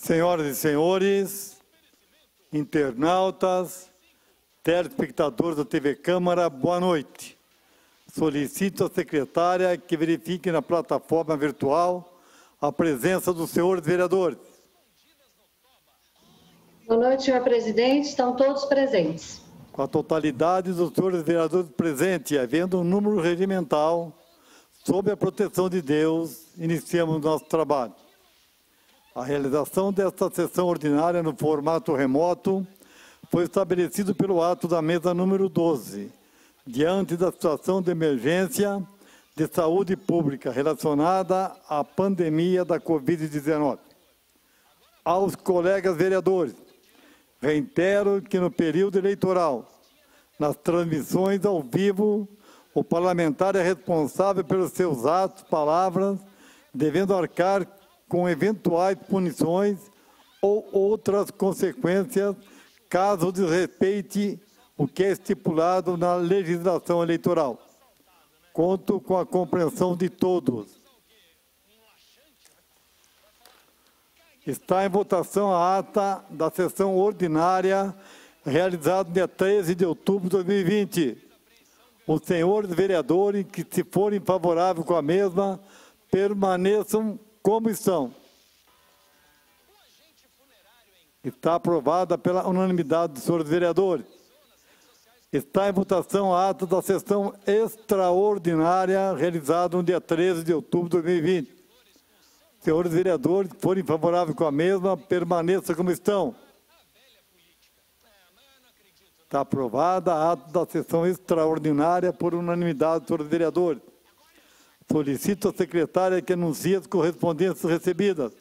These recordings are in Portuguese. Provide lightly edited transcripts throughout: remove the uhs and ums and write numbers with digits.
Senhoras e senhores, internautas, telespectadores da TV Câmara, boa noite. Solicito à secretária que verifique na plataforma virtual a presença dos senhores vereadores. Boa noite, senhor presidente. Estão todos presentes. Com a totalidade dos senhores vereadores presentes, havendo um número regimental, sob a proteção de Deus, iniciamos nosso trabalho. A realização desta sessão ordinária no formato remoto foi estabelecido pelo ato da mesa número 12, diante da situação de emergência de saúde pública relacionada à pandemia da Covid-19. Aos colegas vereadores, reitero que no período eleitoral, nas transmissões ao vivo, o parlamentar é responsável pelos seus atos, palavras, devendo arcar com eventuais punições ou outras consequências, caso desrespeite o que é estipulado na legislação eleitoral. Conto com a compreensão de todos. Está em votação a ata da sessão ordinária realizada no dia 13 de outubro de 2020. Os senhores vereadores que, se forem favoráveis com a mesma, permaneçam como estão. Está aprovada pela unanimidade dos senhores vereadores. Está em votação a ata da sessão extraordinária realizada no dia 13 de outubro de 2020. Senhores vereadores, que forem favoráveis com a mesma, permaneçam como estão. Está aprovada a ata da sessão extraordinária por unanimidade dos senhores vereadores. Solicito à secretária que anuncie as correspondências recebidas.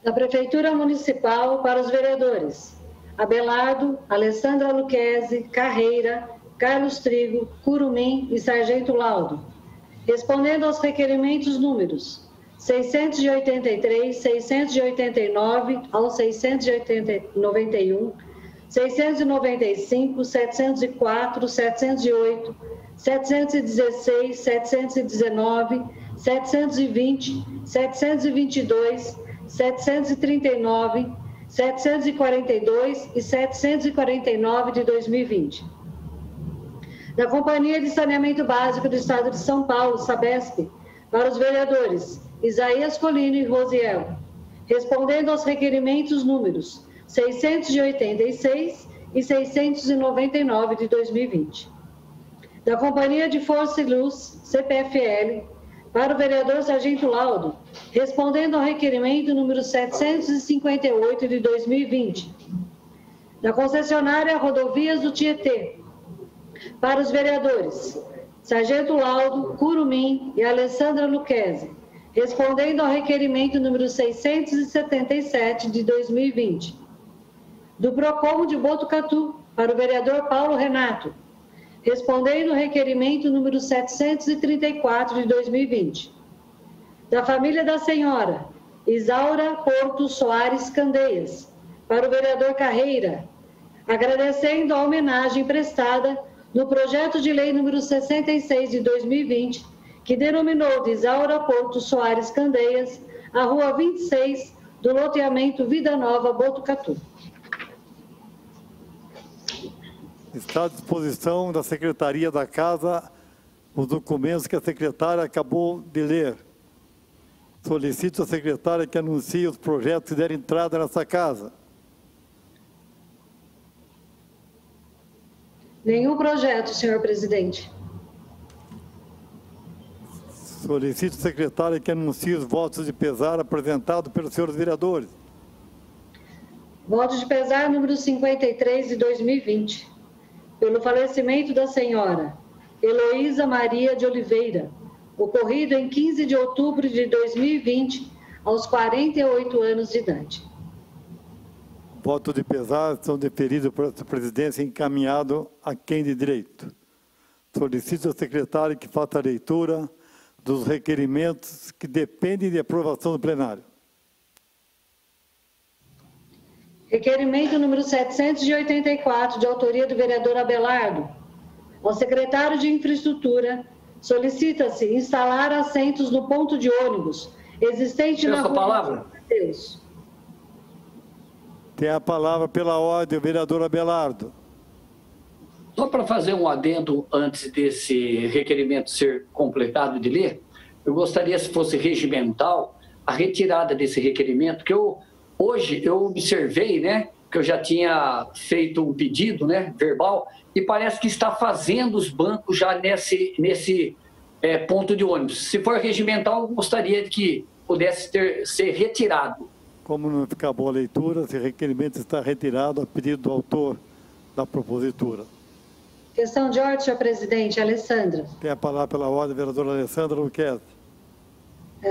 Da Prefeitura Municipal para os vereadores: Abelardo, Alessandra Luquezzi, Carreira, Carlos Trigo, Curumim e Sargento Laudo. Respondendo aos requerimentos números 683, 689 ao 691, 695, 704, 708, 716, 719, 720, 722, 739, 742 e 749 de 2020. Da Companhia de Saneamento Básico do Estado de São Paulo, Sabesp, para os vereadores Isaías Colino e Rosiel, respondendo aos requerimentos números 686 e 699 de 2020. Da Companhia de Força e Luz, CPFL, para o vereador Sargento Laudo, respondendo ao requerimento número 758 de 2020. Da concessionária Rodovias do Tietê, para os vereadores Sargento Laudo, Curumim e Alessandra Luquezzi, respondendo ao requerimento número 677 de 2020. Do PROCON de Botucatu, para o vereador Paulo Renato, respondendo ao requerimento número 734 de 2020. Da família da senhora Isaura Porto Soares Candeias, para o vereador Carreira, agradecendo a homenagem prestada no projeto de lei número 66 de 2020, que denominou de Isaura Porto Soares Candeias a Rua 26 do loteamento Vida Nova, Botucatu. Está à disposição da Secretaria da Casa os documentos que a secretária acabou de ler. Solicito à secretária que anuncie os projetos que derem entrada nessa casa. Nenhum projeto, senhor presidente. Solicito à secretária que anuncie os votos de pesar apresentados pelos senhores vereadores. Voto de pesar número 53 de 2020. Pelo falecimento da senhora Heloísa Maria de Oliveira, ocorrido em 15 de outubro de 2020, aos 48 anos de idade. Voto de pesar são deferidos por essa presidência encaminhado a quem de direito. Solicito ao secretário que faça a leitura dos requerimentos que dependem de aprovação do plenário. Requerimento número 784, de autoria do vereador Abelardo. Ao secretário de Infraestrutura, solicita-se instalar assentos no ponto de ônibus existente na rua palavra. Deus. Tem a palavra pela ordem o vereador Abelardo. Só para fazer um adendo antes desse requerimento ser completado de ler, eu gostaria, se fosse regimental, a retirada desse requerimento, que hoje eu observei, né, que eu já tinha feito um pedido, né, verbal, e parece que está fazendo os bancos já nesse ponto de ônibus. Se for regimental, eu gostaria que pudesse ser retirado. Como não ficar boa a leitura, esse requerimento está retirado a pedido do autor da propositura. Questão de ordem, senhor presidente. Alessandra. Tem a palavra pela ordem, vereadora Alessandra Luquezzi.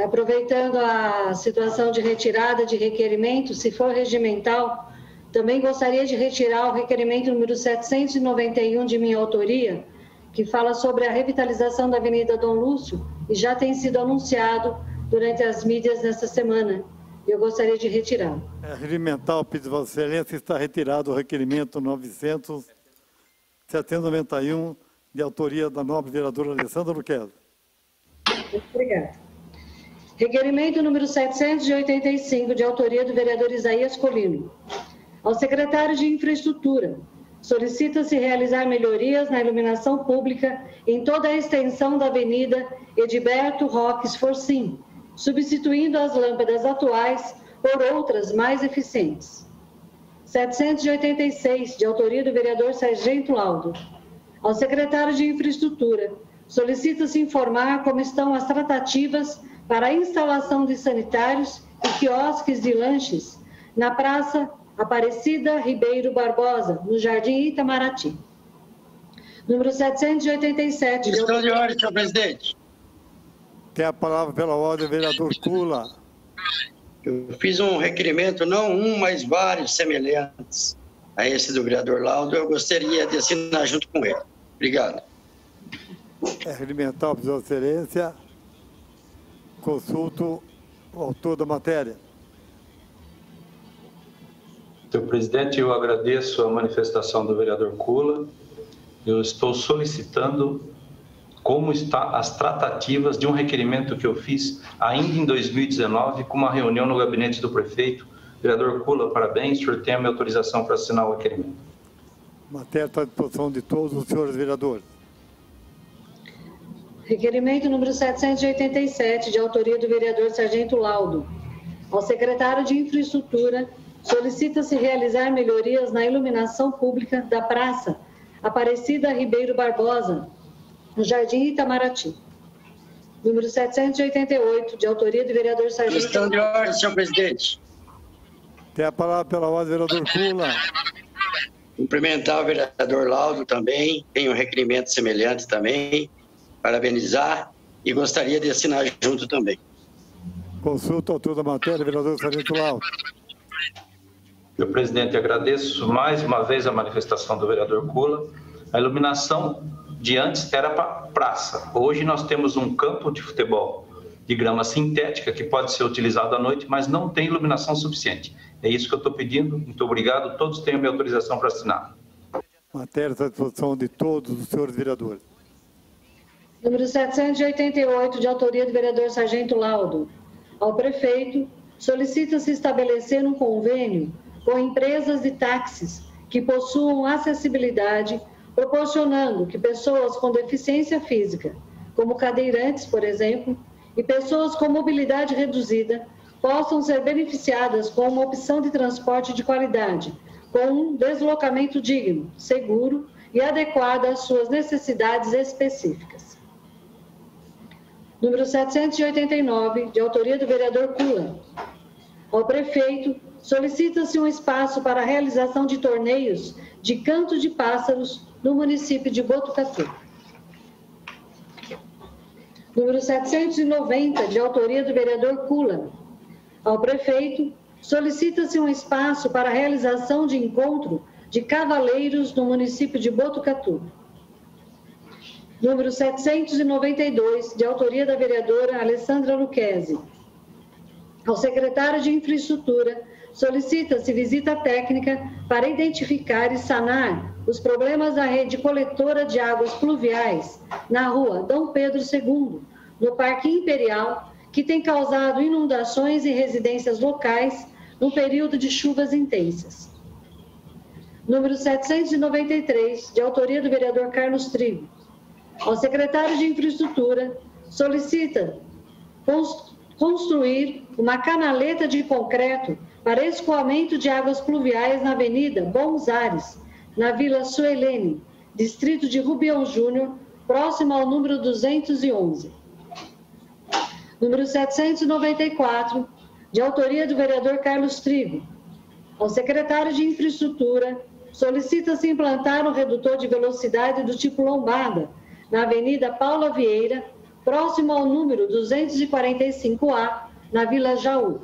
Aproveitando a situação de retirada de requerimento, se for regimental, também gostaria de retirar o requerimento número 791 de minha autoria, que fala sobre a revitalização da Avenida Dom Lúcio e já tem sido anunciado durante as mídias nesta semana. Eu gostaria de retirar. Regimental, pedido de Vossa Excelência, está retirado o requerimento 791, de autoria da nobre vereadora Alessandra Luquezzi. Obrigada. Requerimento número 785, de autoria do vereador Isaías Colino. Ao secretário de Infraestrutura, solicita-se realizar melhorias na iluminação pública em toda a extensão da Avenida Edilberto Roques Forcim, substituindo as lâmpadas atuais por outras mais eficientes. 786, de autoria do vereador Sargento Laudo. Ao secretário de Infraestrutura, solicita-se informar como estão as tratativas para a instalação de sanitários e quiosques de lanches na Praça Aparecida Ribeiro Barbosa, no Jardim Itamaraty. Número 787. Questão de ordem, senhor presidente. Tem a palavra pela ordem, vereador Kula. Eu fiz um requerimento, não um, mas vários semelhantes a esse do vereador Laudo. Eu gostaria de assinar junto com ele. Obrigado. Regimental, pedido de Vossa Excelência. Consulto o autor da matéria. Senhor presidente, eu agradeço a manifestação do vereador Kula. Eu estou solicitando como estão as tratativas de um requerimento que eu fiz ainda em 2019, com uma reunião no gabinete do prefeito. Vereador Kula, parabéns, o senhor tem a minha autorização para assinar o requerimento. A matéria está à disposição de todos os senhores vereadores. Requerimento número 787, de autoria do vereador Sargento Laudo. Ao secretário de Infraestrutura, solicita-se realizar melhorias na iluminação pública da Praça Aparecida Ribeiro Barbosa, no Jardim Itamaraty. Número 788, de autoria do vereador Sargento... Questão de ordem, senhor presidente. Tem a palavra pela ordem, vereador Kula. Cumprimentar o vereador Laudo também, tem um requerimento semelhante também, parabenizar e gostaria de assinar junto também. Consulta o autor da matéria, vereador Sargento Laudo. Senhor presidente, agradeço mais uma vez a manifestação do vereador Kula. A iluminação de antes era para praça. Hoje nós temos um campo de futebol de grama sintética que pode ser utilizado à noite, mas não tem iluminação suficiente. É isso que eu estou pedindo. Muito obrigado. Todos têm a minha autorização para assinar. Matéria está à disposição de todos os senhores vereadores. Número 788, de autoria do vereador Sargento Laudo. Ao prefeito, solicita-se estabelecer um convênio com empresas de táxis que possuam acessibilidade, proporcionando que pessoas com deficiência física, como cadeirantes, por exemplo, e pessoas com mobilidade reduzida, possam ser beneficiadas com uma opção de transporte de qualidade, com um deslocamento digno, seguro e adequado às suas necessidades específicas. Número 789, de autoria do vereador Kula. Ao prefeito, solicita-se um espaço para a realização de torneios de canto de pássaros no município de Botucatu. Número 790, de autoria do vereador Kula. Ao prefeito, solicita-se um espaço para a realização de encontro de cavaleiros no município de Botucatu. Número 792, de autoria da vereadora Alessandra Luquezzi. Ao secretário de Infraestrutura, solicita-se visita técnica para identificar e sanar os problemas da rede coletora de águas pluviais na rua Dom Pedro II, no Parque Imperial, que tem causado inundações em residências locais no período de chuvas intensas. Número 793, de autoria do vereador Carlos Trigo. Ao secretário de Infraestrutura, solicita construir uma canaleta de concreto para escoamento de águas pluviais na Avenida Bons Ares, na Vila Suelene, distrito de Rubião Júnior, próximo ao número 211. Número 794, de autoria do vereador Carlos Trigo. Ao secretário de Infraestrutura, solicita-se implantar um redutor de velocidade do tipo lombada, na Avenida Paula Vieira, próximo ao número 245A, na Vila Jaú.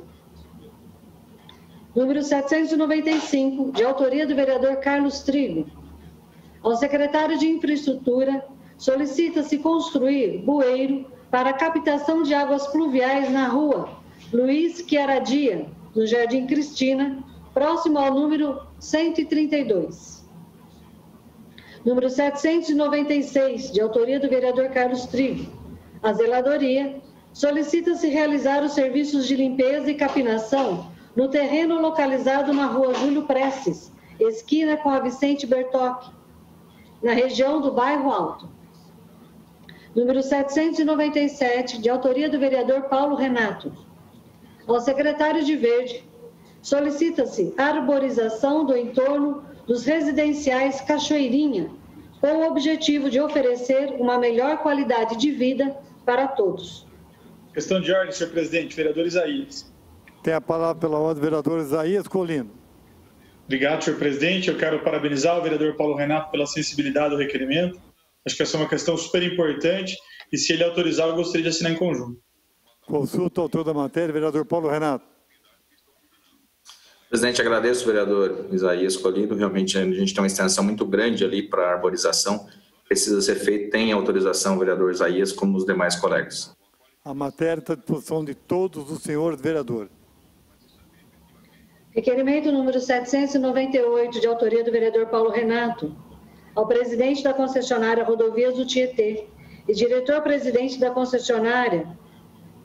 Número 795, de autoria do vereador Carlos Trigo. Ao secretário de Infraestrutura, solicita-se construir bueiro para captação de águas pluviais na rua Luiz Chiaradia, no Jardim Cristina, próximo ao número 132. Número 796, de autoria do vereador Carlos Trigo. A zeladoria solicita-se realizar os serviços de limpeza e capinação no terreno localizado na rua Júlio Prestes, esquina com a Vicente Bertocchi, na região do Bairro Alto. Número 797, de autoria do vereador Paulo Renato. Ao secretário de Verde, solicita-se arborização do entorno dos residenciais Cachoeirinha, com o objetivo de oferecer uma melhor qualidade de vida para todos. Questão de ordem, senhor presidente. Vereador Isaías. Tem a palavra pela ordem o vereador Isaías Colino. Obrigado, senhor presidente. Eu quero parabenizar o vereador Paulo Renato pela sensibilidade do requerimento. Acho que essa é uma questão super importante e, se ele autorizar, eu gostaria de assinar em conjunto. Consulta o autor da matéria, vereador Paulo Renato. Presidente, agradeço o vereador Isaías Colino. Realmente a gente tem uma extensão muito grande ali para a arborização. Precisa ser feito, tem autorização, vereador Isaías, como os demais colegas. A matéria está à disposição de todos os senhores vereadores. Requerimento número 798, de autoria do vereador Paulo Renato. Ao presidente da concessionária Rodovias do Tietê e diretor-presidente da concessionária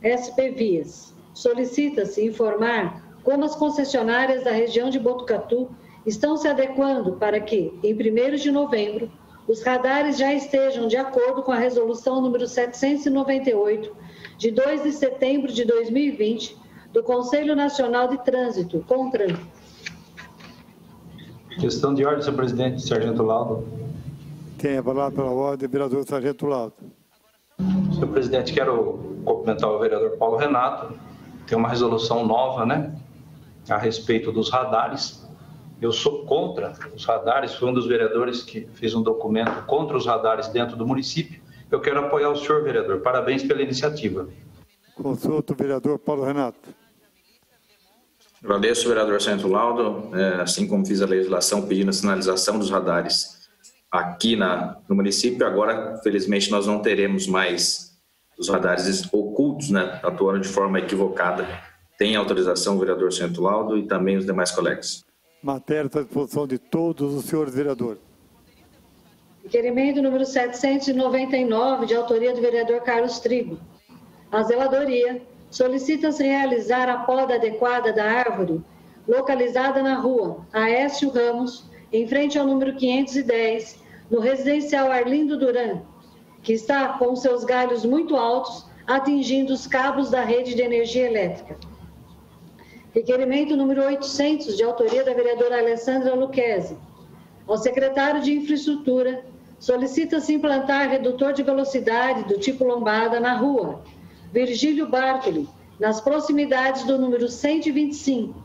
SP Vias, solicita-se informar como as concessionárias da região de Botucatu estão se adequando para que, em 1º de novembro, os radares já estejam de acordo com a resolução número 798, de 2 de setembro de 2020, do Conselho Nacional de Trânsito, CONTRAN. Questão de ordem, senhor presidente. Sargento Laudo. Tem a palavra pela ordem, vereador Sargento Laudo. Senhor presidente, quero cumprimentar o vereador Paulo Renato. Tem uma resolução nova, né, a respeito dos radares. Eu sou contra os radares, fui um dos vereadores que fez um documento contra os radares dentro do município. Eu quero apoiar o senhor, vereador. Parabéns pela iniciativa. Consulta o vereador Paulo Renato. Agradeço, vereador Sargento Laudo, assim como fiz a legislação pedindo a sinalização dos radares aqui no município. Agora, felizmente, nós não teremos mais os radares ocultos, né, atuando de forma equivocada. Tem autorização o vereador Sargento Laudo e também os demais colegas. Matéria está à disposição de todos os senhores vereadores. Requerimento número 799, de autoria do vereador Carlos Trigo. A zeladoria solicita-se realizar a poda adequada da árvore localizada na rua Aécio Ramos, em frente ao número 510, no residencial Arlindo Duran, que está com seus galhos muito altos, atingindo os cabos da rede de energia elétrica. Requerimento número 800, de autoria da vereadora Alessandra Luquezzi. Ao secretário de Infraestrutura, solicita-se implantar redutor de velocidade do tipo lombada na rua Virgílio Bartoli, nas proximidades do número 125,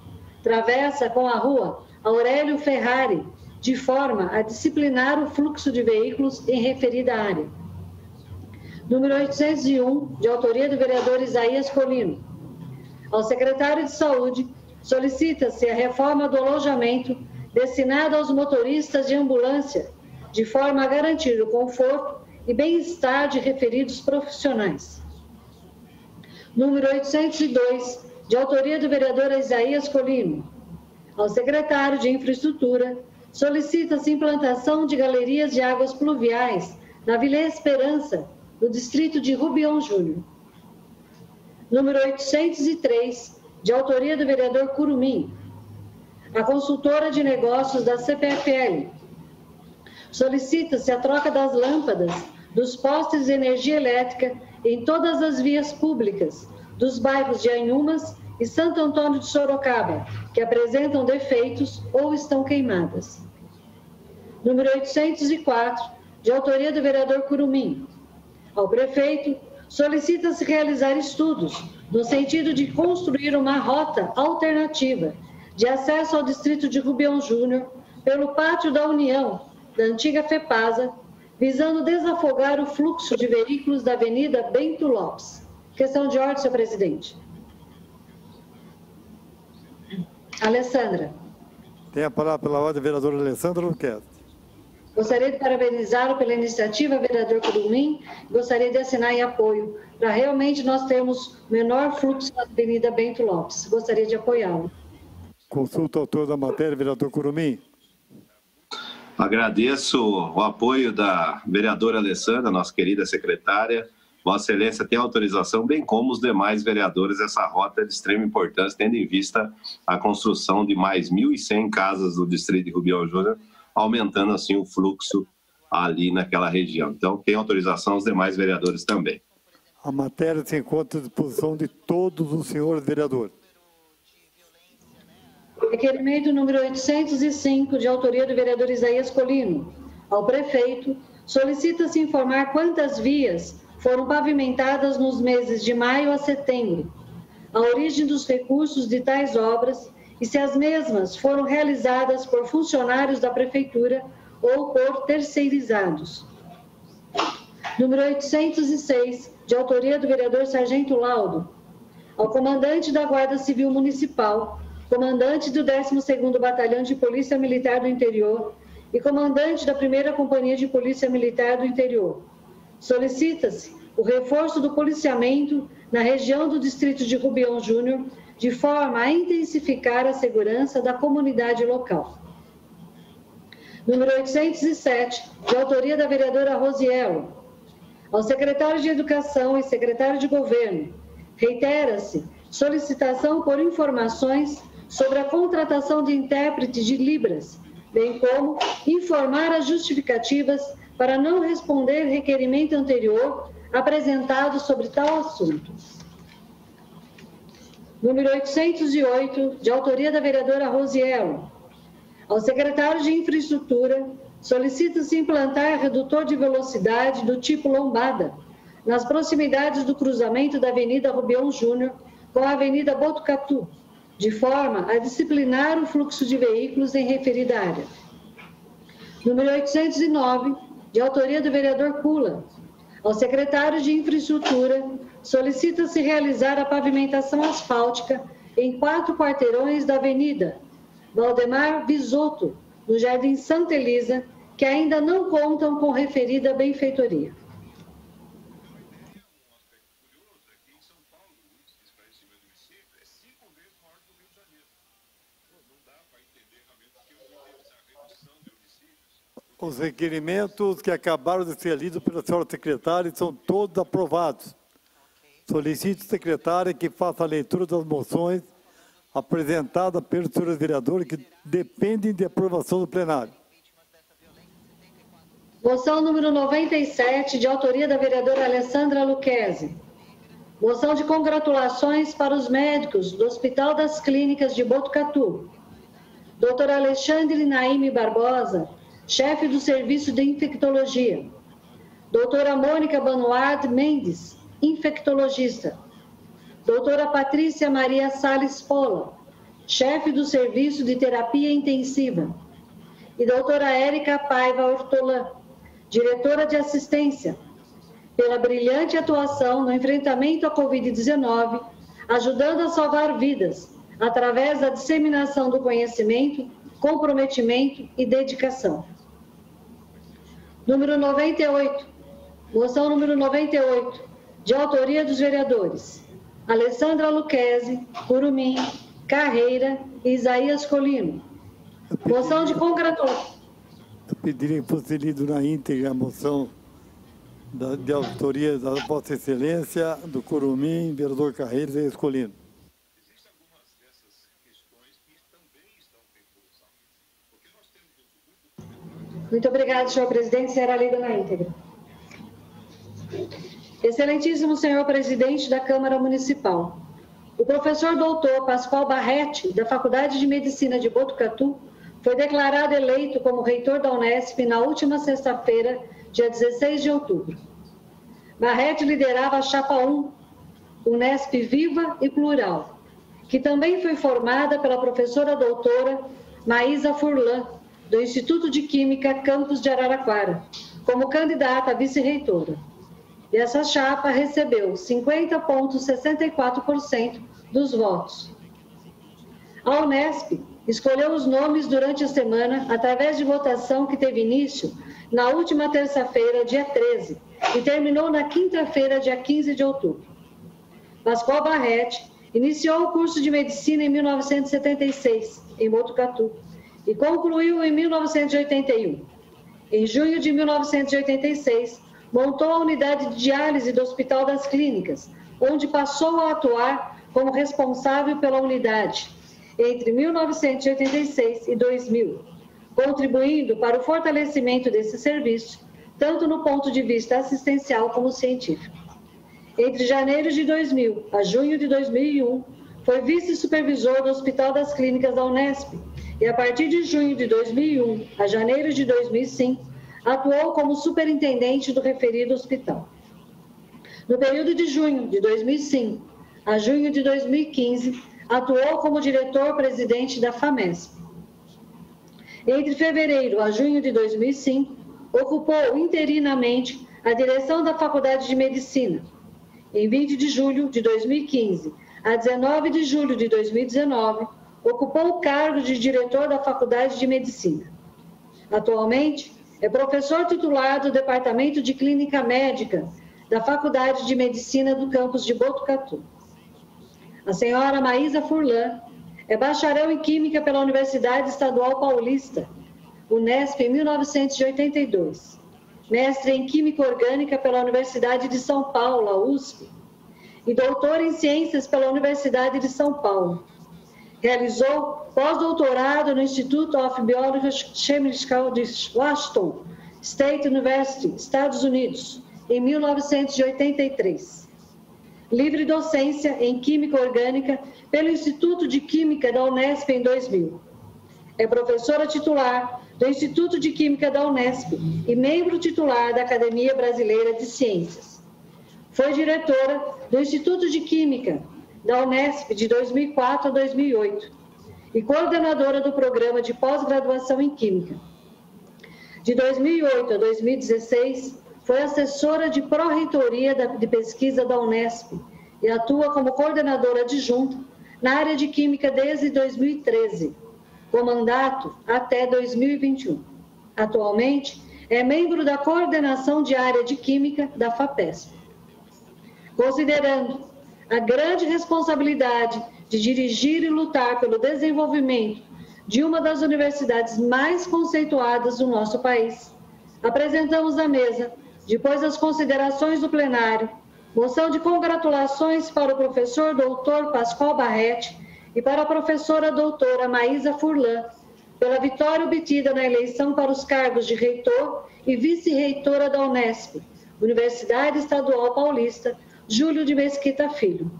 travessa com a rua Aurélio Ferrari, de forma a disciplinar o fluxo de veículos em referida área. Número 801, de autoria do vereador Isaías Colino. Ao secretário de Saúde, solicita-se a reforma do alojamento destinado aos motoristas de ambulância, de forma a garantir o conforto e bem-estar de referidos profissionais. Número 802, de autoria do vereador Isaías Colino. Ao secretário de Infraestrutura, solicita-se implantação de galerias de águas pluviais na Vila Esperança, no distrito de Rubião Júnior. número 803, de autoria do vereador Curumim. A consultora de negócios da CPFL solicita-se a troca das lâmpadas dos postes de energia elétrica em todas as vias públicas dos bairros de Anhumas e Santo Antônio de Sorocaba, que apresentam defeitos ou estão queimadas. Número 804, de autoria do vereador Curumim. Ao prefeito, solicita-se realizar estudos no sentido de construir uma rota alternativa de acesso ao distrito de Rubião Júnior pelo Pátio da União, da antiga FEPASA, visando desafogar o fluxo de veículos da Avenida Bento Lopes. Questão de ordem, senhor presidente. Alessandra. Tem a palavra pela ordem, vereadora Alessandra Luquezzi. Gostaria de parabenizá-lo pela iniciativa, vereador Curumim. Gostaria de assinar em apoio, para realmente nós termos menor fluxo na Avenida Bento Lopes. Gostaria de apoiá-lo. Consulta o autor da matéria, vereador Curumim. Agradeço o apoio da vereadora Alessandra, nossa querida secretária. Vossa Excelência tem autorização, bem como os demais vereadores, essa rota é de extrema importância, tendo em vista a construção de mais 1.100 casas do distrito de Rubião Júnior, aumentando assim o fluxo ali naquela região. Então, tem autorização os demais vereadores também. A matéria se encontra à disposição de todos os senhores vereadores. Requerimento número 805, de autoria do vereador Isaías Colino. Ao prefeito, solicita-se informar quantas vias foram pavimentadas nos meses de maio a setembro, a origem dos recursos de tais obras e se as mesmas foram realizadas por funcionários da prefeitura ou por terceirizados. Número 806, de autoria do vereador Sargento Laudo. Ao comandante da Guarda Civil Municipal, comandante do 12º Batalhão de Polícia Militar do Interior e comandante da 1ª Companhia de Polícia Militar do Interior. Solicita-se o reforço do policiamento na região do distrito de Rubião Júnior, de forma a intensificar a segurança da comunidade local. Número 807, de autoria da vereadora Rosiello. Ao secretário de Educação e secretário de Governo, reitera-se solicitação por informações sobre a contratação de intérprete de Libras, bem como informar as justificativas para não responder requerimento anterior apresentado sobre tal assunto. Número 808, de autoria da vereadora Rosiello. Ao secretário de Infraestrutura, solicita-se implantar redutor de velocidade do tipo lombada, nas proximidades do cruzamento da Avenida Rubião Júnior com a Avenida Botucatu, de forma a disciplinar o fluxo de veículos em referida área. Número 809, de autoria do vereador Pula. Ao secretário de Infraestrutura, solicita-se realizar a pavimentação asfáltica em 4 quarteirões da Avenida Valdemar Bisotto, no Jardim Santa Elisa, que ainda não contam com referida benfeitoria. Os requerimentos que acabaram de ser lidos pela senhora secretária são todos aprovados. Solicito, secretária, que faça a leitura das moções apresentadas pelos senhores vereadores que dependem de aprovação do plenário. Moção número 97, de autoria da vereadora Alessandra Luquezzi. Moção de congratulações para os médicos do Hospital das Clínicas de Botucatu. Dr. Alexandre Naime Barbosa, chefe do Serviço de Infectologia. Doutora Mônica Banuard Mendes, infectologista. Doutora Patrícia Maria Salles Pola, chefe do Serviço de Terapia Intensiva. E doutora Érica Paiva Hortolã, diretora de assistência, pela brilhante atuação no enfrentamento à Covid-19, ajudando a salvar vidas, através da disseminação do conhecimento, comprometimento e dedicação. Número 98, moção número 98, de autoria dos vereadores Alessandra Luquezzi, Curumim, Carreira e Isaías Colino. Moção de congratulação. Eu pediria que fosse lido na íntegra a moção de autoria da Vossa Excelência, do Curumim, vereador Carreiros e Escolino. Muito obrigado, senhor presidente. Será lida na íntegra. Excelentíssimo senhor presidente da Câmara Municipal, o professor doutor Pascoal Barretti, da Faculdade de Medicina de Botucatu, foi declarado eleito como reitor da Unesp na última sexta-feira, dia 16 de outubro. Barretti liderava a Chapa 1, Unesp Viva e Plural, que também foi formada pela professora doutora Maísa Furlan, do Instituto de Química Campus de Araraquara, como candidata a vice-reitora. E essa chapa recebeu 50,64% dos votos. A Unesp escolheu os nomes durante a semana através de votação que teve início na última terça-feira, dia 13, e terminou na quinta-feira, dia 15 de outubro. Pascoal Barretti iniciou o curso de medicina em 1976, em Botucatu, e concluiu em 1981. Em junho de 1986, montou a unidade de diálise do Hospital das Clínicas, onde passou a atuar como responsável pela unidade entre 1986 e 2000, contribuindo para o fortalecimento desse serviço, tanto no ponto de vista assistencial como científico. Entre janeiro de 2000 a junho de 2001, foi vice-supervisor do Hospital das Clínicas da Unesp, e a partir de junho de 2001 a janeiro de 2005, atuou como superintendente do referido hospital. No período de junho de 2005 a junho de 2015, atuou como diretor-presidente da FAMESP. Entre fevereiro a junho de 2005, ocupou interinamente a direção da Faculdade de Medicina. Em 20 de julho de 2015 a 19 de julho de 2019, ocupou o cargo de diretor da Faculdade de Medicina. Atualmente, é professor titular do Departamento de Clínica Médica da Faculdade de Medicina do campus de Botucatu. A senhora Maísa Furlan é bacharel em Química pela Universidade Estadual Paulista, Unesp, em 1982. Mestre em Química Orgânica pela Universidade de São Paulo, USP, e doutor em Ciências pela Universidade de São Paulo. Realizou pós-doutorado no Institute of Biochemical de Washington State University, Estados Unidos, em 1983. Livre docência em Química Orgânica pelo Instituto de Química da Unesp em 2000. É professora titular do Instituto de Química da Unesp e membro titular da Academia Brasileira de Ciências. Foi diretora do Instituto de Química da Unesp de 2004 a 2008 e coordenadora do programa de pós-graduação em Química. De 2008 a 2016, foi assessora de pró-reitoria de pesquisa da Unesp e atua como coordenadora adjunta na área de Química desde 2013, com mandato até 2021. Atualmente, é membro da coordenação de área de Química da FAPESP. Considerando a grande responsabilidade de dirigir e lutar pelo desenvolvimento de uma das universidades mais conceituadas do nosso país, apresentamos à mesa, depois das considerações do plenário, moção de congratulações para o professor doutor Pascoal Barretti e para a professora doutora Maísa Furlan, pela vitória obtida na eleição para os cargos de reitor e vice-reitora da Unesp, Universidade Estadual Paulista, Júlio de Mesquita Filho.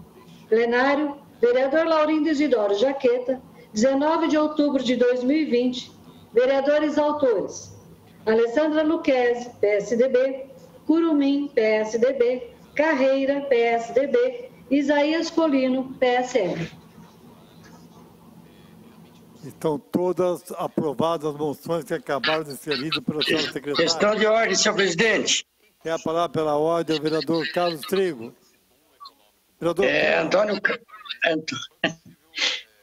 Plenário, vereador Laurindo Isidoro Jaqueta, 19 de outubro de 2020, vereadores autores: Alessandra Luquezzi, PSDB, Curumim, PSDB, Carreira, PSDB, Isaías Colino, PSL. Estão todas aprovadas as moções que acabaram de ser lidas pela senhora secretária. Questão de ordem, senhor presidente. Quer falar pela ordem o vereador Carlos Trigo. Vereador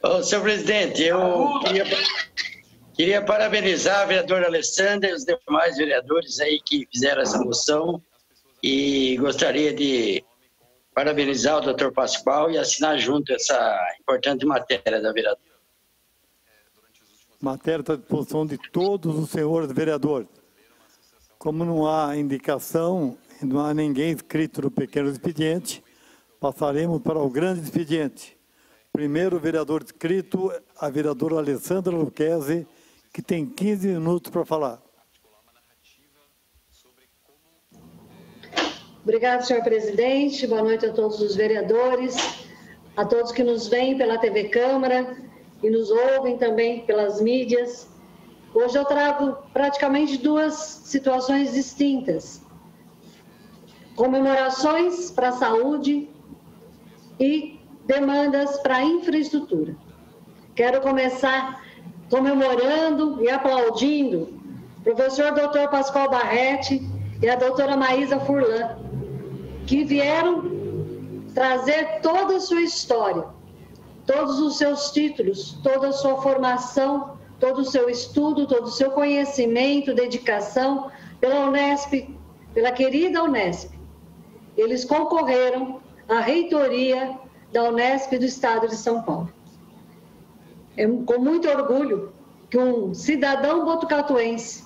Ô, senhor presidente, eu queria parabenizar a vereadora Alessandra e os demais vereadores aí que fizeram essa moção e gostaria de parabenizar o doutor Pascoal e assinar junto essa importante matéria da vereadora. Matéria está à disposição de todos os senhores vereadores. Como não há indicação, não há ninguém inscrito no pequeno expediente, passaremos para o grande expediente. Primeiro vereador inscrito, a vereadora Alessandra Luquezzi, que tem 15 minutos para falar. Obrigado, senhor presidente. Boa noite a todos os vereadores, a todos que nos veem pela TV Câmara e nos ouvem também pelas mídias. Hoje eu trago praticamente duas situações distintas. Comemorações para a saúde e demandas para a infraestrutura. Quero começar comemorando e aplaudindo o professor Dr. Pascoal Barretti e a doutora Maísa Furlan, que vieram trazer toda a sua história, todos os seus títulos, toda a sua formação, todo o seu estudo, todo o seu conhecimento, dedicação pela Unesp, pela querida Unesp. Eles concorreram à reitoria da Unesp do Estado de São Paulo. É com muito orgulho que um cidadão botucatuense,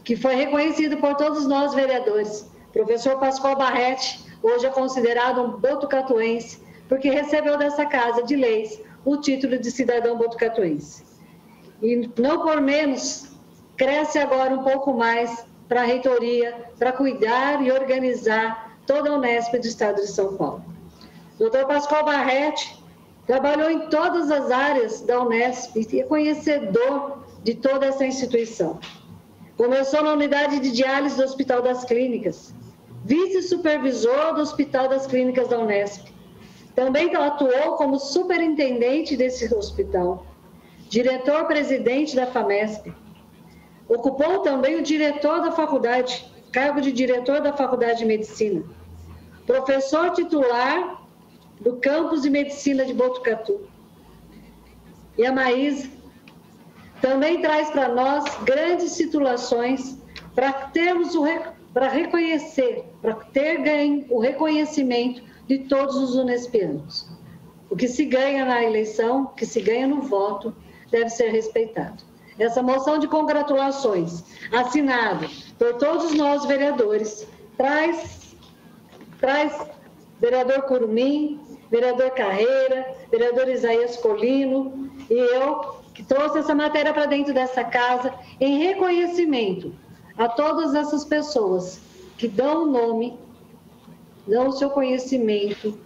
que foi reconhecido por todos nós vereadores, professor Pascoal Barretti, hoje é considerado um botucatuense, porque recebeu dessa Casa de Leis o título de cidadão botucatuense. E não por menos, cresce agora um pouco mais para a reitoria, para cuidar e organizar toda a Unesp do Estado de São Paulo. Dr. Pascoal Barretti trabalhou em todas as áreas da Unesp e é conhecedor de toda essa instituição. Começou na unidade de diálise do Hospital das Clínicas, vice-supervisor do Hospital das Clínicas da Unesp. Também atuou como superintendente desse hospital, diretor-presidente da FAMESP. Ocupou também o diretor da faculdade, cargo de diretor da Faculdade de Medicina. Professor titular do campus de Medicina de Botucatu. E a Maísa também traz para nós grandes titulações para termos para reconhecer, para ter ganho o reconhecimento de todos os unespianos. O que se ganha na eleição, o que se ganha no voto, deve ser respeitado. Essa moção de congratulações, assinada por todos nós vereadores, traz vereador Curumim, vereador Carreira, vereador Isaías Colino e eu, que trouxe essa matéria para dentro dessa casa, em reconhecimento a todas essas pessoas que dão o nome, dão o seu conhecimento,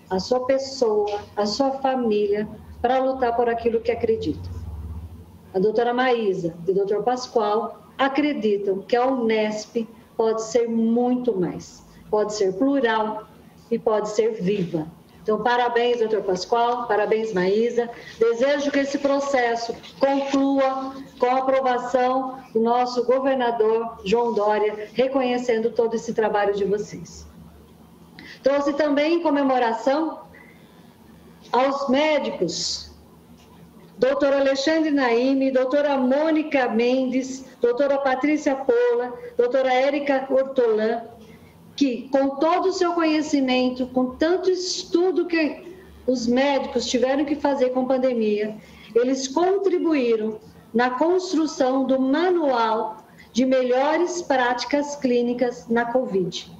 a sua pessoa, a sua família, para lutar por aquilo que acreditam. A doutora Maísa e o doutor Pascoal acreditam que a Unesp pode ser muito mais, pode ser plural e pode ser viva. Então, parabéns, doutor Pascoal, parabéns, Maísa. Desejo que esse processo conclua com a aprovação do nosso governador, João Dória, reconhecendo todo esse trabalho de vocês. Trouxe também em comemoração aos médicos, doutor Alexandre Naime, doutora Mônica Mendes, doutora Patrícia Pola, doutora Érica Hortolã, que, com todo o seu conhecimento, com tanto estudo que os médicos tiveram que fazer com a pandemia, eles contribuíram na construção do manual de melhores práticas clínicas na Covid.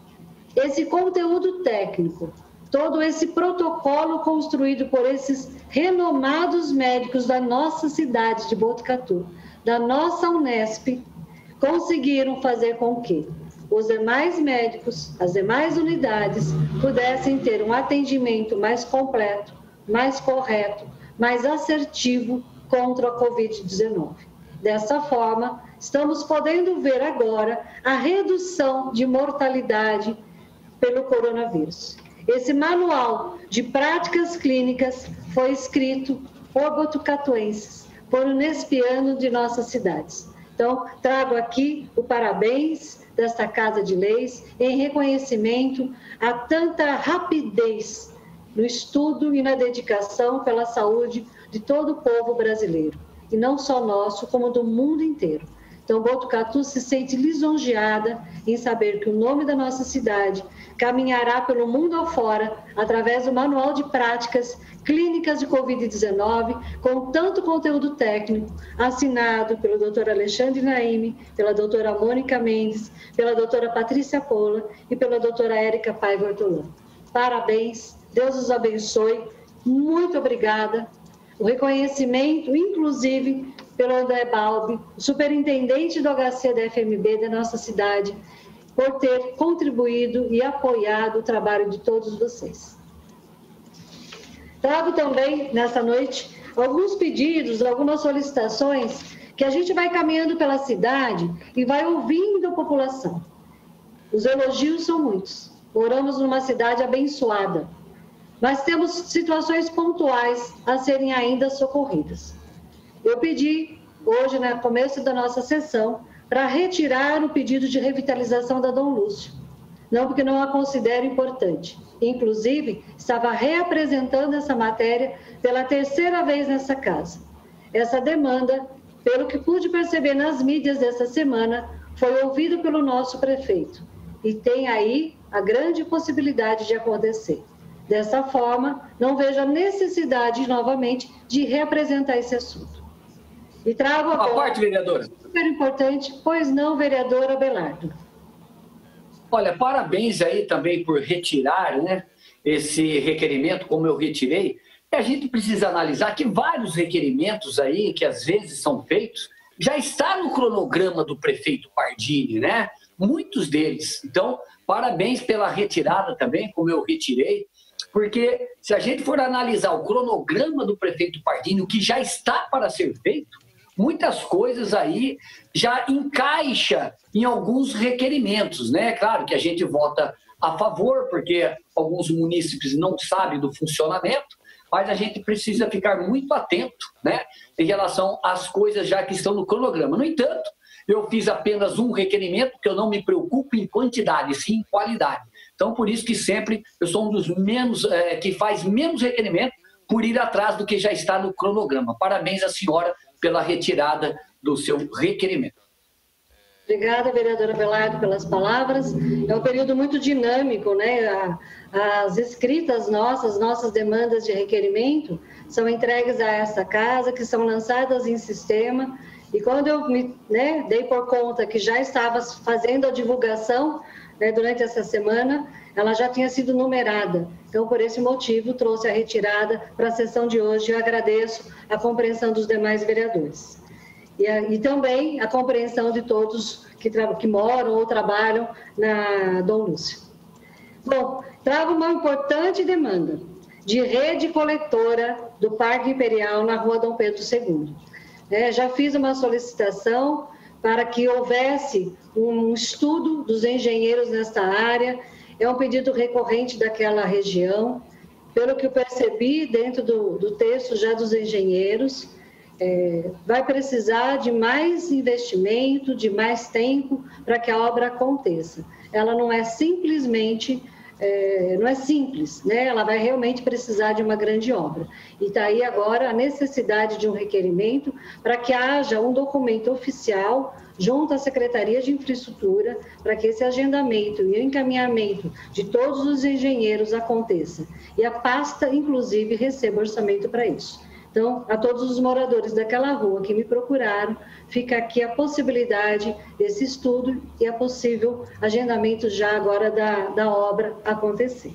Esse conteúdo técnico, todo esse protocolo construído por esses renomados médicos da nossa cidade de Botucatu, da nossa Unesp, conseguiram fazer com que os demais médicos, as demais unidades, pudessem ter um atendimento mais completo, mais correto, mais assertivo contra a Covid-19. Dessa forma, estamos podendo ver agora a redução de mortalidade pelo coronavírus. Esse manual de práticas clínicas foi escrito por botucatuenses, por unespianos de nossas cidades. Então, trago aqui o parabéns desta Casa de Leis em reconhecimento a tanta rapidez no estudo e na dedicação pela saúde de todo o povo brasileiro, e não só nosso, como do mundo inteiro. Então, Botucatu se sente lisonjeada em saber que o nome da nossa cidade caminhará pelo mundo afora através do Manual de Práticas Clínicas de Covid-19, com tanto conteúdo técnico, assinado pelo Dr. Alexandre Naime, pela doutora Mônica Mendes, pela doutora Patrícia Pola e pela doutora Érica Paiva Ortolã. Parabéns, Deus os abençoe, muito obrigada. O reconhecimento, inclusive, pelo André Balbi, superintendente do HC da FMB da nossa cidade, por ter contribuído e apoiado o trabalho de todos vocês. Trago também, nessa noite, alguns pedidos, algumas solicitações que a gente vai caminhando pela cidade e vai ouvindo a população. Os elogios são muitos. Moramos numa cidade abençoada, mas temos situações pontuais a serem ainda socorridas. Eu pedi, hoje, no começo da nossa sessão, para retirar o pedido de revitalização da Dom Lúcio. Não porque não a considero importante. Inclusive, estava reapresentando essa matéria pela terceira vez nessa casa. Essa demanda, pelo que pude perceber nas mídias dessa semana, foi ouvida pelo nosso prefeito. E tem aí a grande possibilidade de acontecer. Dessa forma, não vejo a necessidade, novamente, de reapresentar esse assunto. E trago agora... Uma parte, vereadora. Super importante, pois não, vereador Abelardo? Olha, parabéns aí também por retirar, né, esse requerimento, como eu retirei. E a gente precisa analisar que vários requerimentos aí, que às vezes são feitos, já está no cronograma do prefeito Pardini, né? Muitos deles. Então, parabéns pela retirada também, como eu retirei, porque se a gente for analisar o cronograma do prefeito Pardini, o que já está para ser feito, muitas coisas aí já encaixa em alguns requerimentos, né? Claro que a gente vota a favor, porque alguns munícipes não sabem do funcionamento, mas a gente precisa ficar muito atento, né, em relação às coisas já que estão no cronograma. No entanto, eu fiz apenas um requerimento, porque eu não me preocupo em quantidade, sim em qualidade. Então, por isso que sempre eu sou um dos menos, que faz menos requerimento por ir atrás do que já está no cronograma. Parabéns à senhora pela retirada do seu requerimento. Obrigada, vereadora Abelardo, pelas palavras. É um período muito dinâmico, né? As escritas nossas demandas de requerimento são entregues a essa casa, que são lançadas em sistema. E quando eu me dei por conta que já estava fazendo a divulgação, né, durante essa semana, ela já tinha sido numerada. Então, por esse motivo, trouxe a retirada para a sessão de hoje. Eu agradeço a compreensão dos demais vereadores. E também a compreensão de todos que moram ou trabalham na Dom Lúcio. Bom, trago uma importante demanda de rede coletora do Parque Imperial na Rua Dom Pedro II. Já fiz uma solicitação para que houvesse um estudo dos engenheiros nesta área. É um pedido recorrente daquela região. Pelo que eu percebi dentro do texto já dos engenheiros, vai precisar de mais investimento, de mais tempo para que a obra aconteça. Ela não é simplesmente, não é simples, né? Ela vai realmente precisar de uma grande obra. E está aí agora a necessidade de um requerimento para que haja um documento oficial junto à Secretaria de Infraestrutura, para que esse agendamento e o encaminhamento de todos os engenheiros aconteça. E a pasta, inclusive, receba orçamento para isso. Então, a todos os moradores daquela rua que me procuraram, fica aqui a possibilidade desse estudo e a possível agendamento já agora da obra acontecer.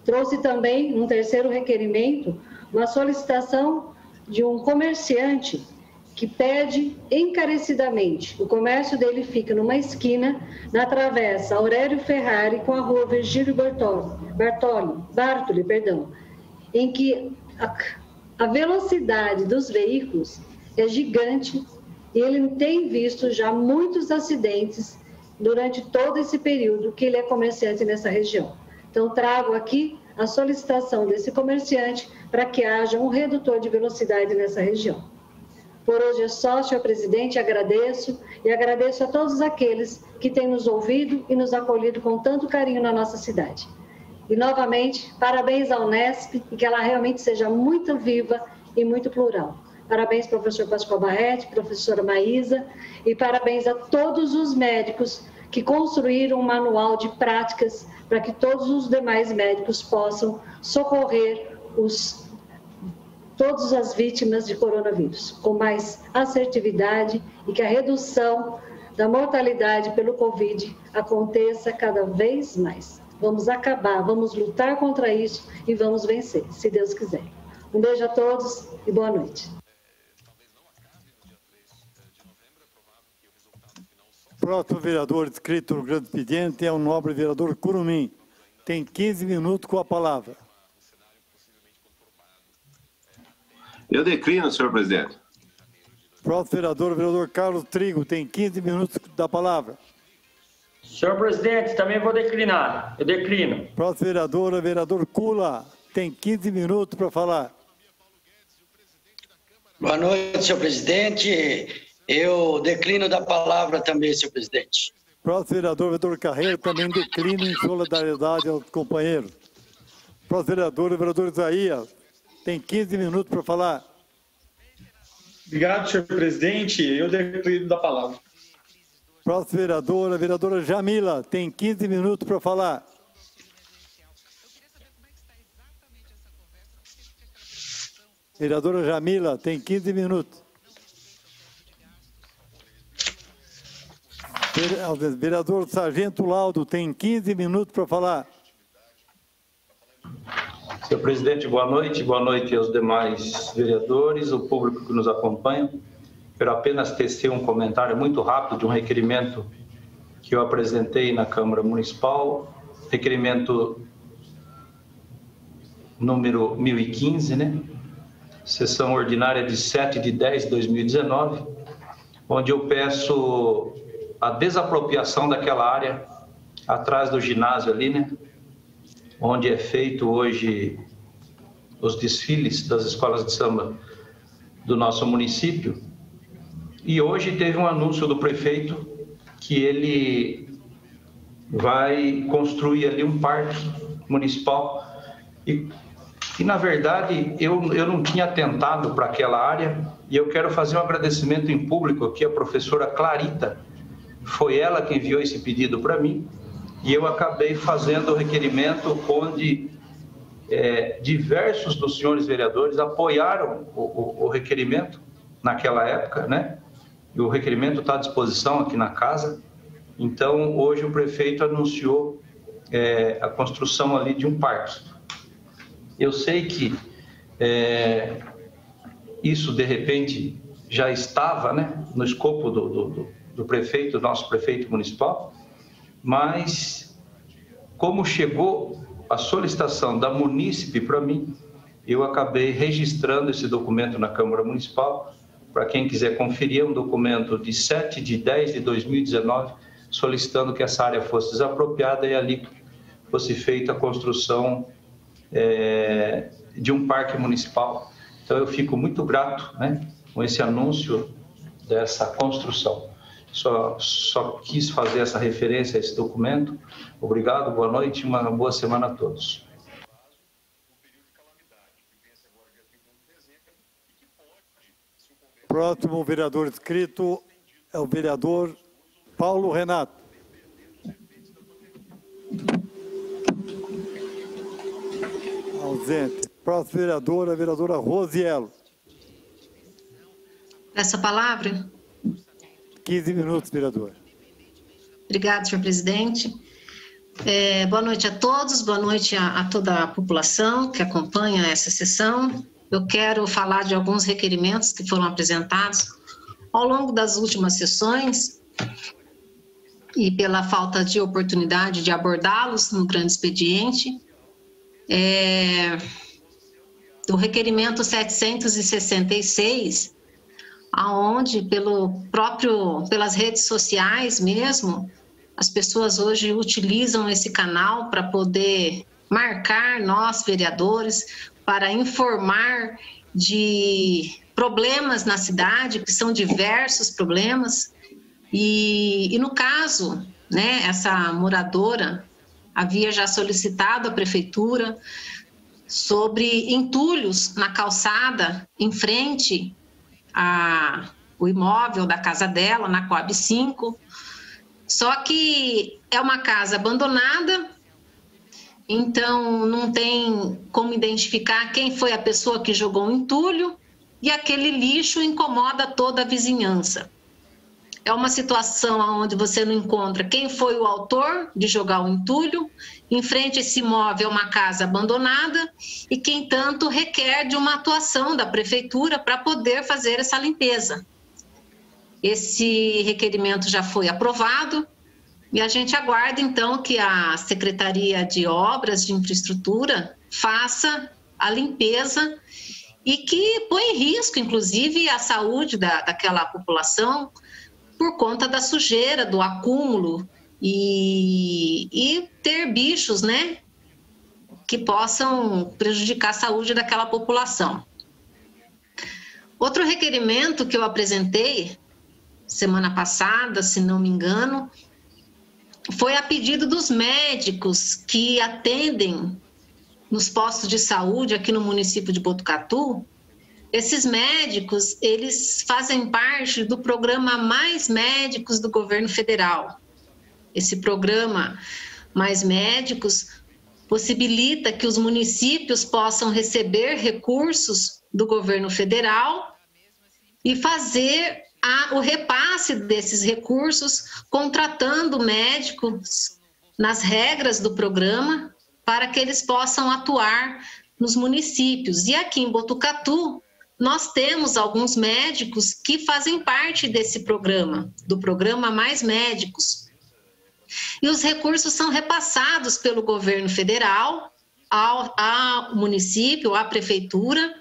Trouxe também, um terceiro requerimento, uma solicitação de um comerciante que pede encarecidamente. O comércio dele fica numa esquina, na travessa Aurélio Ferrari com a rua Virgílio Bartoli, em que a velocidade dos veículos é gigante e ele tem visto já muitos acidentes durante todo esse período que ele é comerciante nessa região. Então, trago aqui a solicitação desse comerciante para que haja um redutor de velocidade nessa região. Por hoje é só, senhor presidente, agradeço e agradeço a todos aqueles que têm nos ouvido e nos acolhido com tanto carinho na nossa cidade. E, novamente, parabéns à Unesp e que ela realmente seja muito viva e muito plural. Parabéns, professor Pascoal Barretti, professora Maísa, e parabéns a todos os médicos que construíram um manual de práticas para que todos os demais médicos possam socorrer todas as vítimas de coronavírus, com mais assertividade, e que a redução da mortalidade pelo Covid aconteça cada vez mais. Vamos acabar, vamos lutar contra isso e vamos vencer, se Deus quiser. Um beijo a todos e boa noite. Próximo vereador inscrito no grande expediente é o nobre vereador Curumim. Tem 15 minutos com a palavra. Eu declino, senhor presidente. Próximo vereador, o vereador Carlos Trigo, tem 15 minutos da palavra. Senhor presidente, também vou declinar. Eu declino. Próximo vereador, o vereador Kula, tem 15 minutos para falar. Boa noite, senhor presidente. Eu declino da palavra também, senhor presidente. Próximo vereador, o vereador Carreiro, também declina em solidariedade aos companheiros. Próximo vereador, o vereador Isaías, tem 15 minutos para falar. Obrigado, senhor presidente. Eu declino da palavra. Próximo vereador, a vereadora Jamila, tem 15 minutos para falar. Vereadora Jamila, tem 15 minutos. Vereador Sargento Laudo, tem 15 minutos para falar. Senhor presidente, boa noite aos demais vereadores, o público que nos acompanha. Quero apenas tecer um comentário muito rápido de um requerimento que eu apresentei na Câmara Municipal, requerimento número 1015, né? Sessão ordinária de 7/10/2019, onde eu peço a desapropriação daquela área atrás do ginásio ali, né? Onde é feito hoje os desfiles das escolas de samba do nosso município. E hoje teve um anúncio do prefeito que ele vai construir ali um parque municipal. E na verdade, eu não tinha atentado para aquela área, e eu quero fazer um agradecimento em público aqui à professora Clarita. Foi ela que enviou esse pedido para mim, e eu acabei fazendo o requerimento onde diversos dos senhores vereadores apoiaram o requerimento naquela época, né? E o requerimento está à disposição aqui na casa. Então, hoje o prefeito anunciou a construção ali de um parque. Eu sei que isso, de repente, já estava, né, no escopo do prefeito, do nosso prefeito municipal, mas como chegou a solicitação da munícipe para mim, eu acabei registrando esse documento na Câmara Municipal. Para quem quiser conferir, é um documento de 7/10/2019, solicitando que essa área fosse desapropriada e ali fosse feita a construção de um parque municipal. Então, eu fico muito grato, né, com esse anúncio dessa construção. Só quis fazer essa referência a esse documento. Obrigado, boa noite e uma boa semana a todos. Próximo vereador inscrito é o vereador Paulo Renato. Ausente. Próximo vereador, a vereadora Rosiello. Essa palavra? 15 minutos, vereador. Obrigado, senhor presidente. Boa noite a todos, boa noite a toda a população que acompanha essa sessão. Eu quero falar de alguns requerimentos que foram apresentados ao longo das últimas sessões e pela falta de oportunidade de abordá-los no grande expediente. O requerimento 766, aonde pelas redes sociais mesmo, as pessoas hoje utilizam esse canal para poder marcar nós, vereadores, para informar de problemas na cidade, que são diversos problemas. E no caso, né, essa moradora havia já solicitado à prefeitura sobre entulhos na calçada em frente o imóvel da casa dela, na Coab 5. Só que é uma casa abandonada, então não tem como identificar quem foi a pessoa que jogou o entulho, e aquele lixo incomoda toda a vizinhança. É uma situação onde você não encontra quem foi o autor de jogar o entulho. Em frente a esse imóvel é uma casa abandonada e que, entanto, requer de uma atuação da prefeitura para poder fazer essa limpeza. Esse requerimento já foi aprovado e a gente aguarda, então, que a Secretaria de Obras de Infraestrutura faça a limpeza e que põe em risco, inclusive, a saúde daquela população, por conta da sujeira, do acúmulo e ter bichos, né, que possam prejudicar a saúde daquela população. Outro requerimento que eu apresentei semana passada, se não me engano, foi a pedido dos médicos que atendem nos postos de saúde aqui no município de Botucatu. Esses médicos, eles fazem parte do programa Mais Médicos do governo federal. Esse programa Mais Médicos possibilita que os municípios possam receber recursos do governo federal e fazer o repasse desses recursos, contratando médicos nas regras do programa para que eles possam atuar nos municípios. E aqui em Botucatu, nós temos alguns médicos que fazem parte desse programa, do programa Mais Médicos. E os recursos são repassados pelo governo federal ao município, à prefeitura.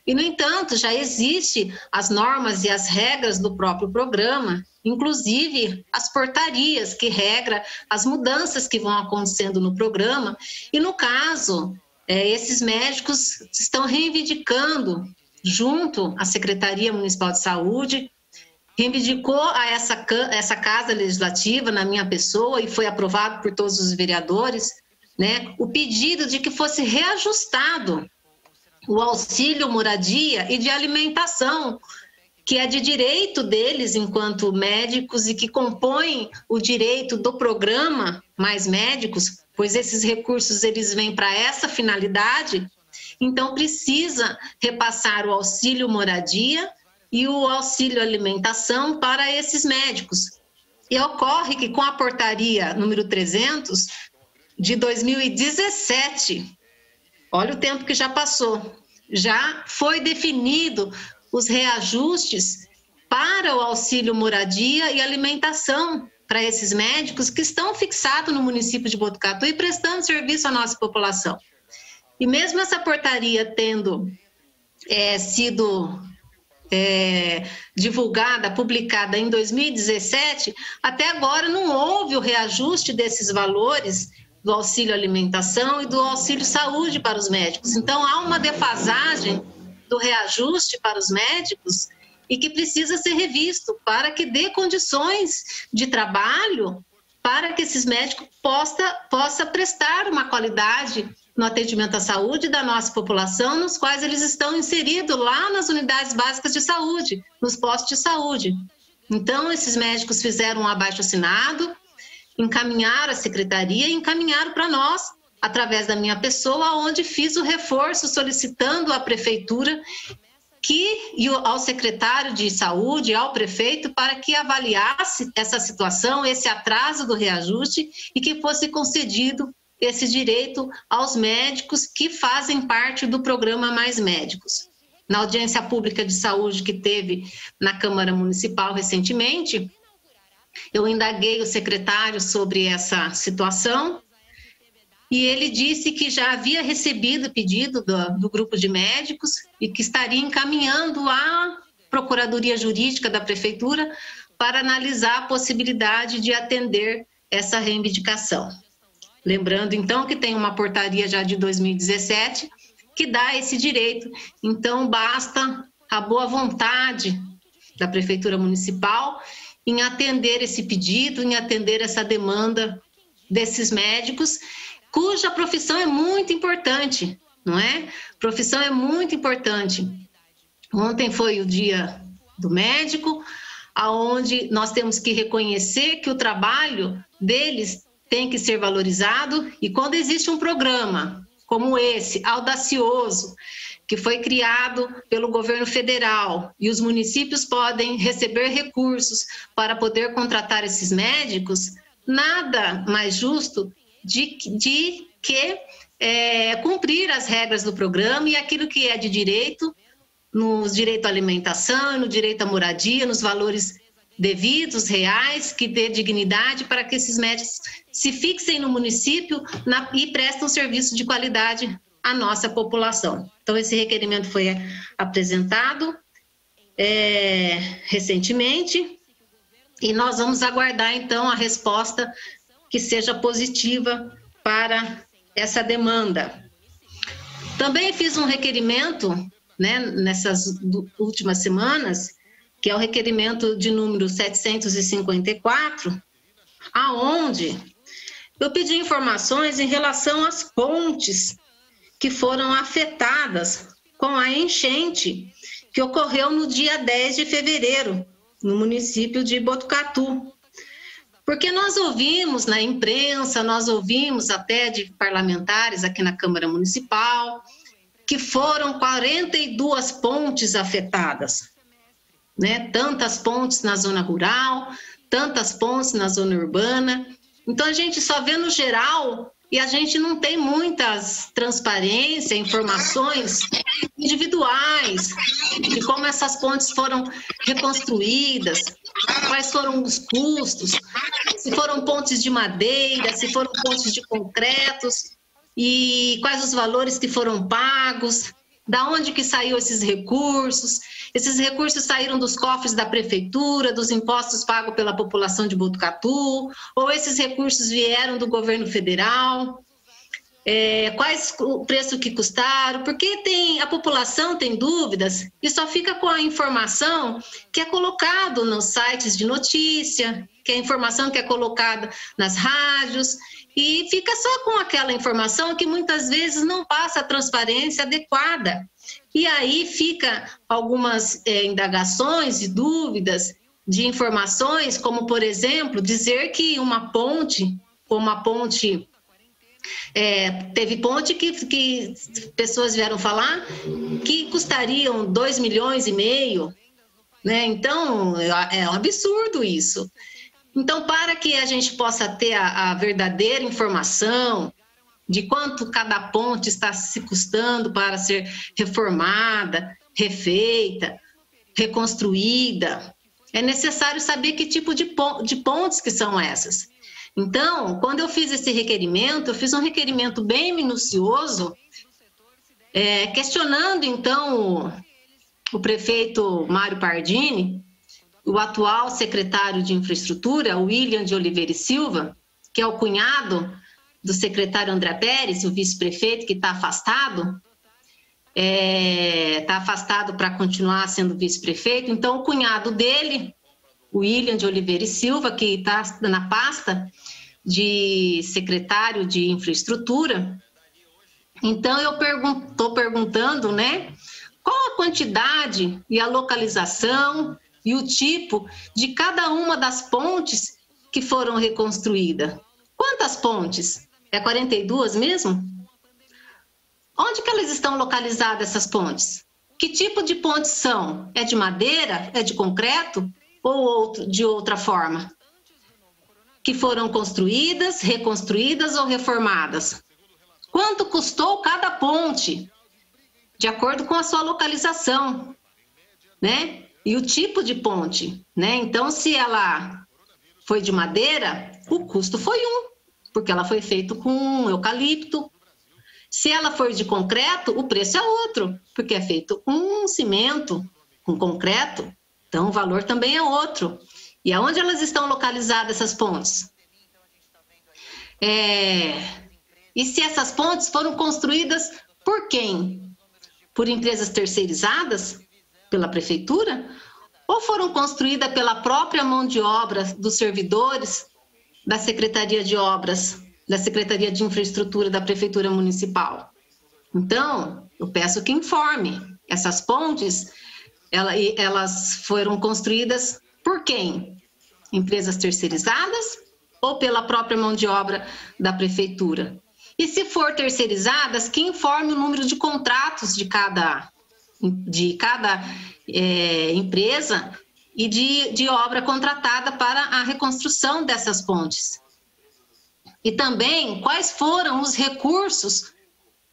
E, no entanto, já existem as normas e as regras do próprio programa, inclusive as portarias que regram as mudanças que vão acontecendo no programa. E, no caso, esses médicos estão reivindicando, junto à Secretaria Municipal de Saúde, reivindicou a essa Casa Legislativa, na minha pessoa, e foi aprovado por todos os vereadores, né, o pedido de que fosse reajustado o auxílio moradia e de alimentação, que é de direito deles enquanto médicos e que compõem o direito do programa Mais Médicos, pois esses recursos eles vêm para essa finalidade. Então, precisa repassar o auxílio moradia e o auxílio alimentação para esses médicos. E ocorre que com a portaria número 300 de 2017, olha o tempo que já passou, já foi definido os reajustes para o auxílio moradia e alimentação para esses médicos que estão fixados no município de Botucatu e prestando serviço à nossa população. E mesmo essa portaria tendo sido divulgada, publicada em 2017, até agora não houve o reajuste desses valores do auxílio alimentação e do auxílio saúde para os médicos. Então, há uma defasagem do reajuste para os médicos e que precisa ser revisto para que dê condições de trabalho para que esses médicos possam prestar uma qualidade no atendimento à saúde da nossa população, nos quais eles estão inseridos lá nas unidades básicas de saúde, nos postos de saúde. Então, esses médicos fizeram um abaixo-assinado, encaminharam à secretaria e encaminharam para nós, através da minha pessoa, onde fiz o reforço solicitando à prefeitura e ao secretário de saúde, ao prefeito, para que avaliasse essa situação, esse atraso do reajuste e que fosse concedido esse direito aos médicos que fazem parte do programa Mais Médicos. Na audiência pública de saúde que teve na Câmara Municipal recentemente, eu indaguei o secretário sobre essa situação e ele disse que já havia recebido o pedido do grupo de médicos e que estaria encaminhando à Procuradoria Jurídica da Prefeitura para analisar a possibilidade de atender essa reivindicação. Lembrando, então, que tem uma portaria já de 2017 que dá esse direito. Então, basta a boa vontade da Prefeitura Municipal em atender esse pedido, em atender essa demanda desses médicos, cuja profissão é muito importante, não é? Profissão é muito importante. Ontem foi o Dia do médico, aonde nós temos que reconhecer que o trabalho deles tem que ser valorizado, e quando existe um programa como esse, audacioso, que foi criado pelo governo federal, e os municípios podem receber recursos para poder contratar esses médicos, nada mais justo de que cumprir as regras do programa e aquilo que é de direito, no direito à alimentação, no direito à moradia, nos valores devidos, reais, que dê dignidade para que esses médicos se fixem no município e prestem um serviço de qualidade à nossa população. Então, esse requerimento foi apresentado recentemente e nós vamos aguardar, então, a resposta que seja positiva para essa demanda. Também fiz um requerimento, né, nessas últimas semanas, que é o requerimento de número 754, aonde eu pedi informações em relação às pontes que foram afetadas com a enchente que ocorreu no dia 10 de fevereiro, no município de Botucatu. Porque nós ouvimos na imprensa, nós ouvimos até de parlamentares aqui na Câmara Municipal, que foram 42 pontes afetadas, né? Tantas pontes na zona rural, tantas pontes na zona urbana. Então, a gente só vê no geral e a gente não tem muitas transparência, informações individuais de como essas pontes foram reconstruídas, quais foram os custos, se foram pontes de madeira, se foram pontes de concretos e quais os valores que foram pagos, da onde que saiu esses recursos. Esses recursos saíram dos cofres da prefeitura, dos impostos pagos pela população de Botucatu, ou esses recursos vieram do governo federal? Quais o preço que custaram? Porque a população tem dúvidas e só fica com a informação que é colocado nos sites de notícia, que é a informação que é colocada nas rádios, e fica só com aquela informação que muitas vezes não passa a transparência adequada. E aí fica algumas indagações e dúvidas de informações, como, por exemplo, dizer que uma ponte, teve ponte que pessoas vieram falar que custariam 2,5 milhões, né? Então, é um absurdo isso. Então, para que a gente possa ter a verdadeira informação de quanto cada ponte está se custando para ser reformada, refeita, reconstruída, é necessário saber que tipo de pontes que são essas. Então, quando eu fiz esse requerimento, eu fiz um requerimento bem minucioso, questionando, então, o prefeito Mário Pardini, o atual secretário de Infraestrutura, William de Oliveira e Silva, que é o cunhado do secretário André Pérez, o vice-prefeito que está afastado para continuar sendo vice-prefeito. Então, o cunhado dele, o William de Oliveira e Silva, que está na pasta de secretário de Infraestrutura. Então, eu estou perguntando, né, qual a quantidade e a localização e o tipo de cada uma das pontes que foram reconstruídas. Quantas pontes? 42 mesmo? Onde que elas estão localizadas, essas pontes? Que tipo de pontes são? É de madeira? É de concreto? Ou de outra forma? Que foram construídas, reconstruídas ou reformadas? Quanto custou cada ponte? De acordo com a sua localização, né? E o tipo de ponte, né? Então, se ela foi de madeira, o custo foi porque ela foi feita com eucalipto. Se ela for de concreto, o preço é outro, porque é feito com cimento, com concreto, então o valor também é outro. E aonde elas estão localizadas, essas pontes? E se essas pontes foram construídas por quem? Por empresas terceirizadas? Pela prefeitura, ou foram construídas pela própria mão de obra dos servidores da Secretaria de Obras, da Secretaria de Infraestrutura da Prefeitura Municipal? Então, eu peço que informe. Essas pontes elas foram construídas por quem? Empresas terceirizadas ou pela própria mão de obra da prefeitura? E se for terceirizadas, que informe o número de contratos de cada empresa e de obra contratada para a reconstrução dessas pontes. E também quais foram os recursos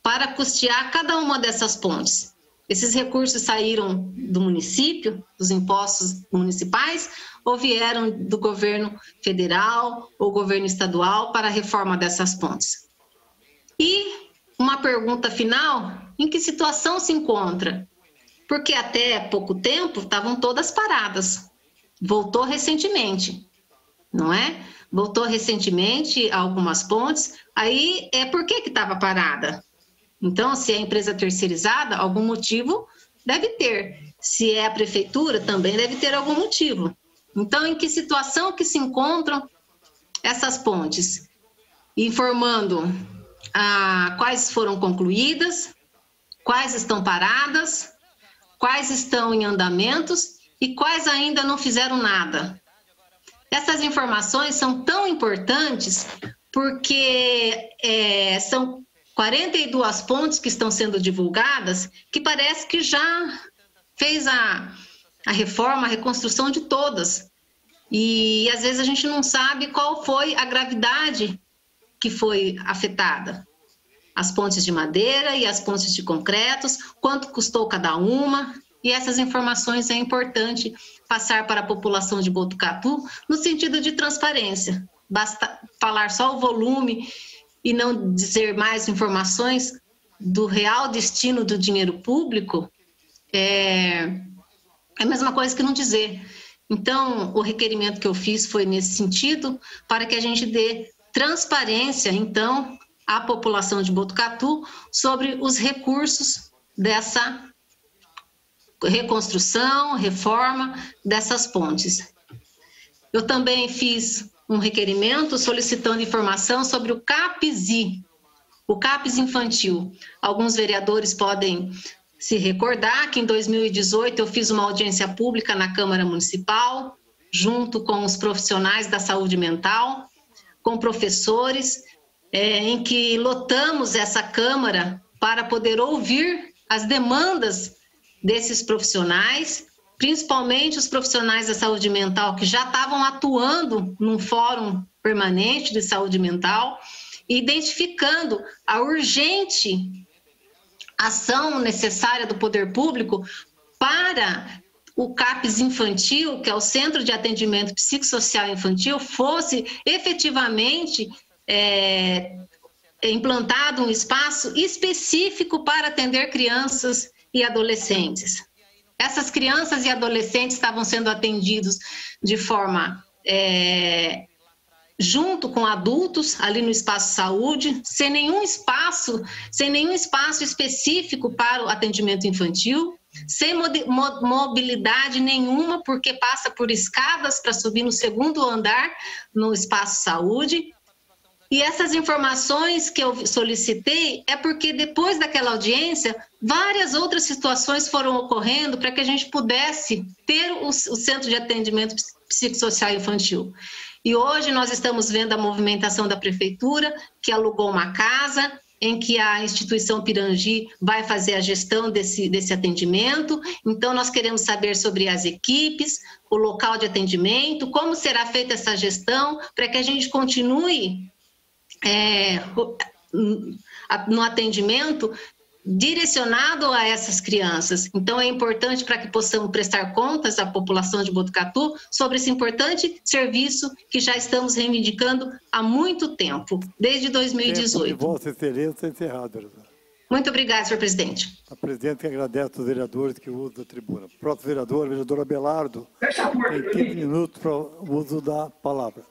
para custear cada uma dessas pontes. Esses recursos saíram do município, dos impostos municipais, ou vieram do governo federal ou governo estadual para a reforma dessas pontes. E uma pergunta final, em que situação se encontra? Porque até pouco tempo estavam todas paradas. Voltou recentemente, não é? Voltou recentemente algumas pontes. Aí, por que estava parada? Então, se é empresa terceirizada, algum motivo deve ter. Se é a prefeitura, também deve ter algum motivo. Então, em que situação que se encontram essas pontes? Informando quais foram concluídas, quais estão paradas, quais estão em andamentos e quais ainda não fizeram nada. Essas informações são tão importantes porque são 42 pontes que estão sendo divulgadas, que parece que já fez a reforma, a reconstrução de todas. E às vezes a gente não sabe qual foi a gravidade que foi afetada. As pontes de madeira e as pontes de concretos, quanto custou cada uma. E essas informações é importante passar para a população de Botucatu no sentido de transparência. Basta falar só o volume e não dizer mais informações do real destino do dinheiro público, é a mesma coisa que não dizer. Então, o requerimento que eu fiz foi nesse sentido, para que a gente dê transparência, então, à população de Botucatu sobre os recursos dessa reconstrução, reforma dessas pontes. Eu também fiz um requerimento solicitando informação sobre o CAPSI, o CAPS infantil. Alguns vereadores podem se recordar que em 2018 eu fiz uma audiência pública na Câmara Municipal, junto com os profissionais da saúde mental, com professores, em que lotamos essa Câmara para poder ouvir as demandas desses profissionais, principalmente os profissionais da saúde mental que já estavam atuando num fórum permanente de saúde mental, identificando a urgente ação necessária do poder público para o CAPS infantil, que é o Centro de Atendimento Psicossocial Infantil, fosse efetivamente implantado um espaço específico para atender crianças e adolescentes. Essas crianças e adolescentes estavam sendo atendidos de forma junto com adultos ali no espaço saúde, sem nenhum espaço específico para o atendimento infantil, sem mobilidade nenhuma, porque passa por escadas para subir no segundo andar no espaço saúde. E essas informações que eu solicitei é porque depois daquela audiência, várias outras situações foram ocorrendo para que a gente pudesse ter o Centro de Atendimento Psicossocial Infantil. E hoje nós estamos vendo a movimentação da Prefeitura, que alugou uma casa, em que a instituição Pirangi vai fazer a gestão desse atendimento. Então, nós queremos saber sobre as equipes, o local de atendimento, como será feita essa gestão, para que a gente continue no atendimento direcionado a essas crianças. Então, é importante para que possamos prestar contas à população de Botucatu sobre esse importante serviço que já estamos reivindicando há muito tempo, desde 2018. Vossa Excelência, encerrado. Muito obrigada, senhor presidente. A presidente agradece aos vereadores que usam a tribuna. Próximo vereador Abelardo, tem 15 minutos para o uso da palavra.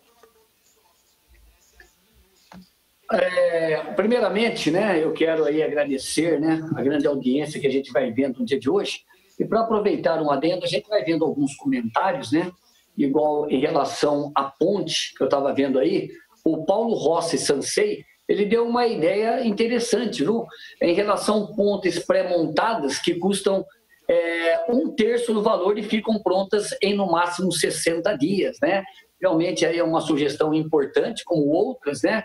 Primeiramente, eu quero aí agradecer, a grande audiência que a gente vai vendo no dia de hoje. E para aproveitar um adendo, a gente vai vendo alguns comentários, igual em relação à ponte que eu estava vendo aí, o Paulo Rossi Sansei, ele deu uma ideia interessante, viu? Em relação a pontes pré-montadas que custam 1/3 do valor e ficam prontas em no máximo 60 dias, né? Realmente aí é uma sugestão importante, como outras, né?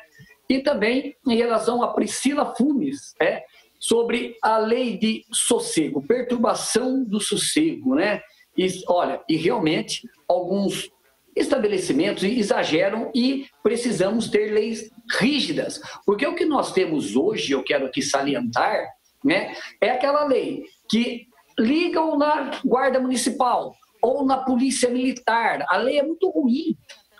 E também em relação a Priscila Funes, sobre a lei de sossego, perturbação do sossego, né? E, olha, e realmente alguns estabelecimentos exageram e precisamos ter leis rígidas, porque o que nós temos hoje, eu quero aqui salientar, né? É aquela lei que ligam na Guarda Municipal ou na Polícia Militar. A lei é muito ruim.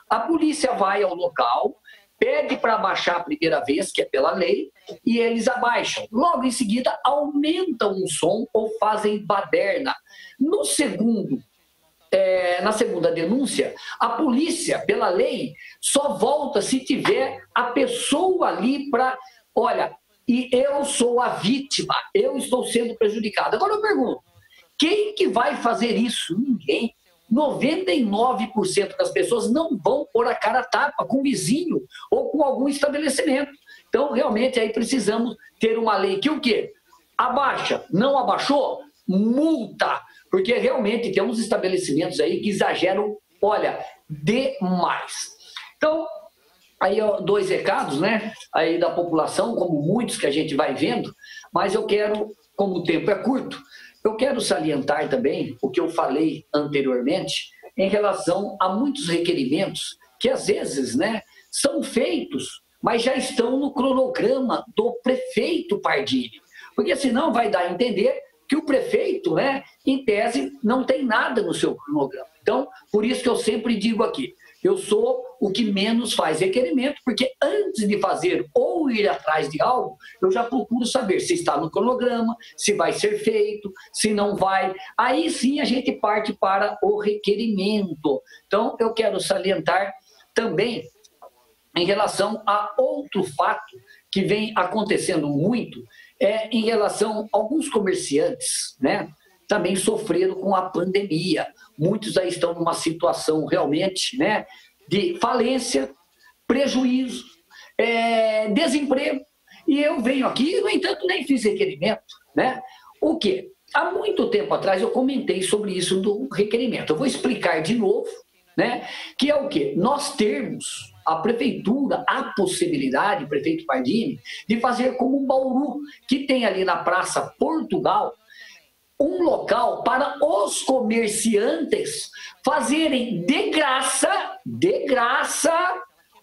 A polícia vai ao local, pede para abaixar a primeira vez, que é pela lei, e eles abaixam. Logo em seguida, aumentam o som ou fazem baderna. Na segunda denúncia, a polícia, pela lei, só volta se tiver a pessoa ali para... Olha, e eu sou a vítima, eu estou sendo prejudicado. Agora eu pergunto, quem que vai fazer isso? Ninguém. 99% das pessoas não vão pôr a cara a tapa com o vizinho ou com algum estabelecimento. Então, realmente, aí precisamos ter uma lei que o quê? Abaixa. Não abaixou? Multa. Porque realmente temos estabelecimentos aí que exageram, olha, demais. Então, aí 2 recados, né? Aí da população, como muitos que a gente vai vendo, mas eu quero, como o tempo é curto, eu quero salientar também o que eu falei anteriormente em relação a muitos requerimentos que às vezes, né, são feitos, mas já estão no cronograma do prefeito Pardini. Porque senão vai dar a entender que o prefeito, né, em tese, não tem nada no seu cronograma. Então, por isso que eu sempre digo aqui, eu sou o que menos faz requerimento, porque antes de fazer ou ir atrás de algo, eu já procuro saber se está no cronograma, se vai ser feito, se não vai. Aí sim a gente parte para o requerimento. Então, eu quero salientar também em relação a outro fato que vem acontecendo muito, em relação a alguns comerciantes, né? Também sofreram com a pandemia. Muitos aí estão numa situação realmente, né, de falência, prejuízo, desemprego. E eu venho aqui, no entanto, nem fiz requerimento, né? O quê? Há muito tempo atrás eu comentei sobre isso do requerimento. Eu vou explicar de novo, né? Que é o quê? Nós termos a prefeitura, a possibilidade, prefeito Pardini, de fazer como o Bauru, que tem ali na Praça Portugal, um local para os comerciantes fazerem de graça,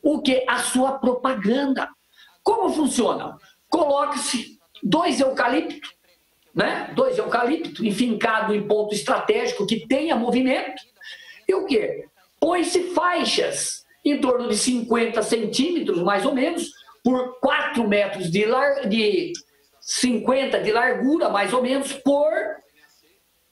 o que? A sua propaganda. Como funciona? Coloca-se 2 eucaliptos, né? 2 eucaliptos, enfincado em ponto estratégico que tenha movimento. E o quê? Põe-se faixas em torno de 50 centímetros, mais ou menos, por 4 metros de 50 de largura, mais ou menos, por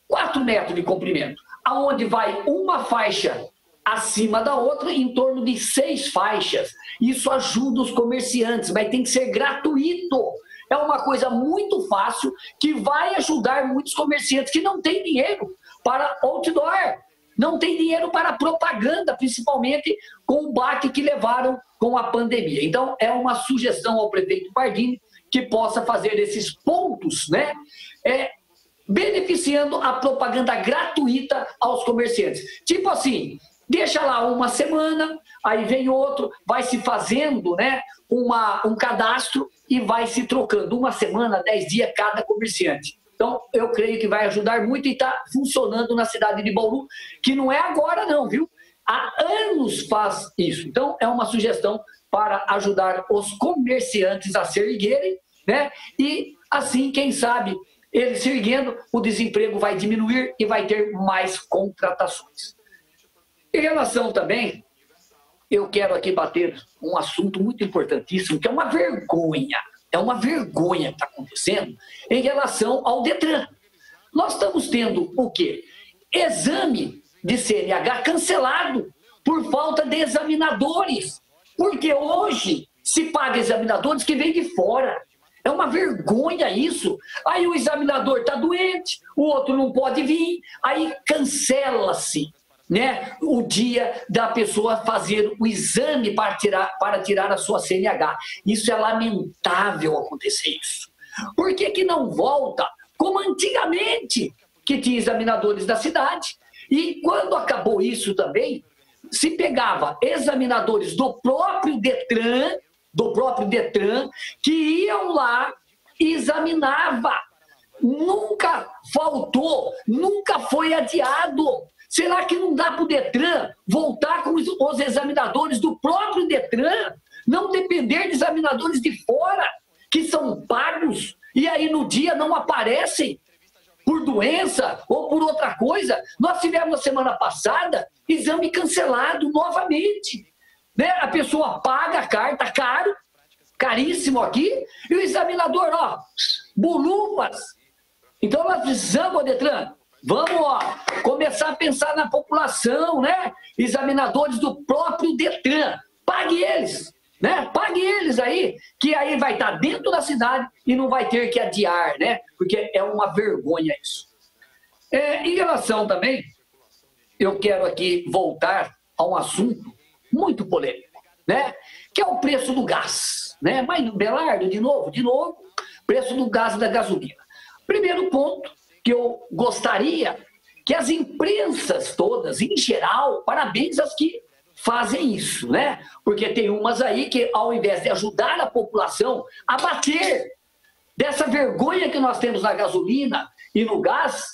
4 metros de comprimento, aonde vai uma faixa acima da outra, em torno de 6 faixas. Isso ajuda os comerciantes, mas tem que ser gratuito. É uma coisa muito fácil que vai ajudar muitos comerciantes que não têm dinheiro para outdoor, não tem dinheiro para propaganda, principalmente com o baque que levaram com a pandemia. Então, é uma sugestão ao prefeito Pardini que possa fazer esses pontos, né? Beneficiando a propaganda gratuita aos comerciantes. Tipo assim, deixa lá uma semana, aí vem outro, vai se fazendo, né, um cadastro e vai se trocando 1 semana, 10 dias cada comerciante. Então, eu creio que vai ajudar muito e está funcionando na cidade de Bauru, que não é agora não, viu? Há anos faz isso. Então, é uma sugestão para ajudar os comerciantes a se erguerem, né? E assim, quem sabe, ele se erguendo, o desemprego vai diminuir e vai ter mais contratações. Em relação também, eu quero aqui bater um assunto muito importantíssimo, que é uma vergonha que está acontecendo em relação ao Detran. Nós estamos tendo o quê? Exame de CNH cancelado por falta de examinadores, porque hoje se paga examinadores que vêm de fora. É uma vergonha isso. Aí o examinador está doente, o outro não pode vir, aí cancela-se, né, o dia da pessoa fazer o exame para tirar a sua CNH. Isso é lamentável acontecer isso. Por que que não volta como antigamente, que tinha examinadores da cidade. E quando acabou isso também, se pegava examinadores do próprio Detran, que iam lá e examinava. Nunca faltou, nunca foi adiado. Será que não dá para o Detran voltar com os examinadores do próprio Detran? Não depender de examinadores de fora, que são pagos, e aí no dia não aparecem por doença ou por outra coisa. Nós tivemos na semana passada exame cancelado novamente. Né? A pessoa paga a carta, caro, caríssimo aqui, e o examinador, ó, bolufas. Então nós precisamos, Detran, vamos, ó, começar a pensar na população, né? Examinadores do próprio Detran. Pague eles, né? Pague eles aí, que aí vai estar dentro da cidade e não vai ter que adiar, né? Porque é uma vergonha isso. Em relação também, eu quero aqui voltar a um assunto muito polêmico, né? Que é o preço do gás, né? Mas, Belardo, de novo, preço do gás e da gasolina. Primeiro ponto que eu gostaria que as imprensas todas, em geral, parabéns às que fazem isso, né? Porque tem umas aí que, ao invés de ajudar a população a bater dessa vergonha que nós temos na gasolina e no gás,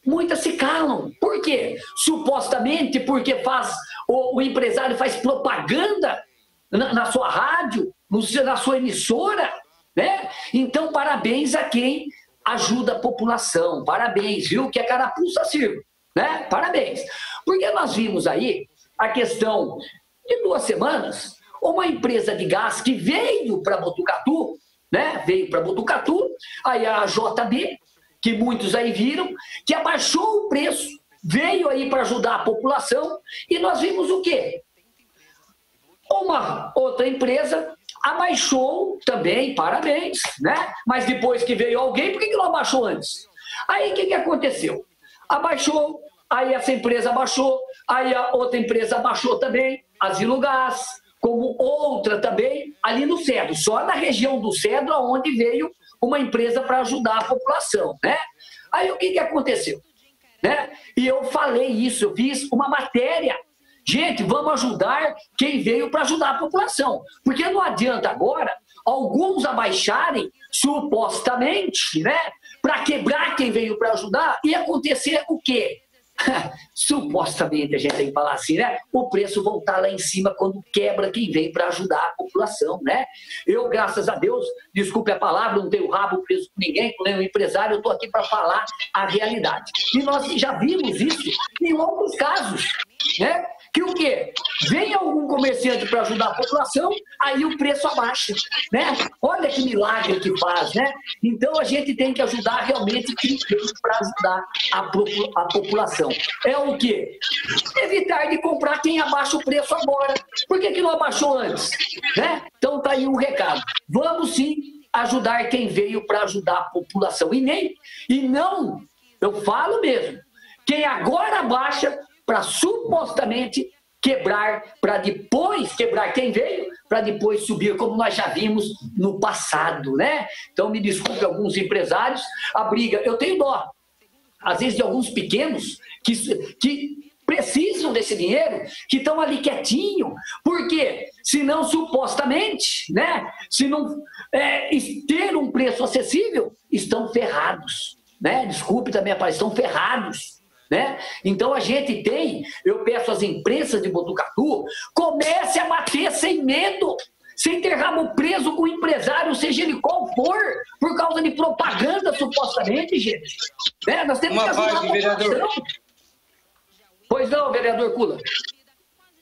muitas se calam. Por quê? Supostamente porque o empresário faz propaganda na sua rádio, na sua emissora, né? Então, parabéns a quem ajuda a população. Parabéns, viu? Que a carapuça sirva, né? Parabéns. Porque nós vimos aí a questão de 2 semanas, uma empresa de gás que veio para Botucatu, né? Veio para Botucatu, aí a JB, que muitos aí viram, que abaixou o preço, veio aí para ajudar a população, e nós vimos o quê? Uma outra empresa abaixou também, parabéns, né? Mas depois que veio alguém, por que não abaixou antes? Aí o que aconteceu? Abaixou, aí essa empresa abaixou, aí a outra empresa abaixou também, a Zilogás, como outra também, ali no Cedro, só na região do Cedro, onde veio uma empresa para ajudar a população, né? Aí o que aconteceu? Né? E eu falei isso, eu fiz uma matéria. Gente, vamos ajudar quem veio para ajudar a população. Porque não adianta agora alguns abaixarem, supostamente, né? Para quebrar quem veio para ajudar e acontecer o quê? Supostamente, a gente tem que falar assim, né? O preço voltar lá em cima quando quebra quem vem para ajudar a população, né? Eu, graças a Deus, desculpe a palavra, não tenho rabo preso com ninguém, com nenhum empresário, eu estou aqui para falar a realidade. E nós já vimos isso em outros casos, né? Que o quê? Vem algum comerciante para ajudar a população, aí o preço abaixa, né? Olha que milagre que faz, né? Então a gente tem que ajudar realmente quem veio para ajudar a população. É o quê? Evitar de comprar quem abaixa o preço agora. Por que não abaixou antes? Né? Então tá aí um recado. Vamos sim ajudar quem veio para ajudar a população. E não, eu falo mesmo, quem agora abaixa para supostamente quebrar, para depois quebrar quem veio, para depois subir, como nós já vimos no passado, né? Então, me desculpe alguns empresários, a briga, eu tenho dó, às vezes de alguns pequenos que precisam desse dinheiro, que estão ali quietinho, porque senão supostamente, né? Se não ter um preço acessível, estão ferrados, né? Desculpe também a palavra, estão ferrados. Né? Então a gente eu peço às empresas de Botucatu, comece a bater sem medo, sem ter rabo preso com o empresário, seja ele qual for, por causa de propaganda, supostamente, gente. Né? Nós temos que ajudar a população. Pois não, vereador Kula.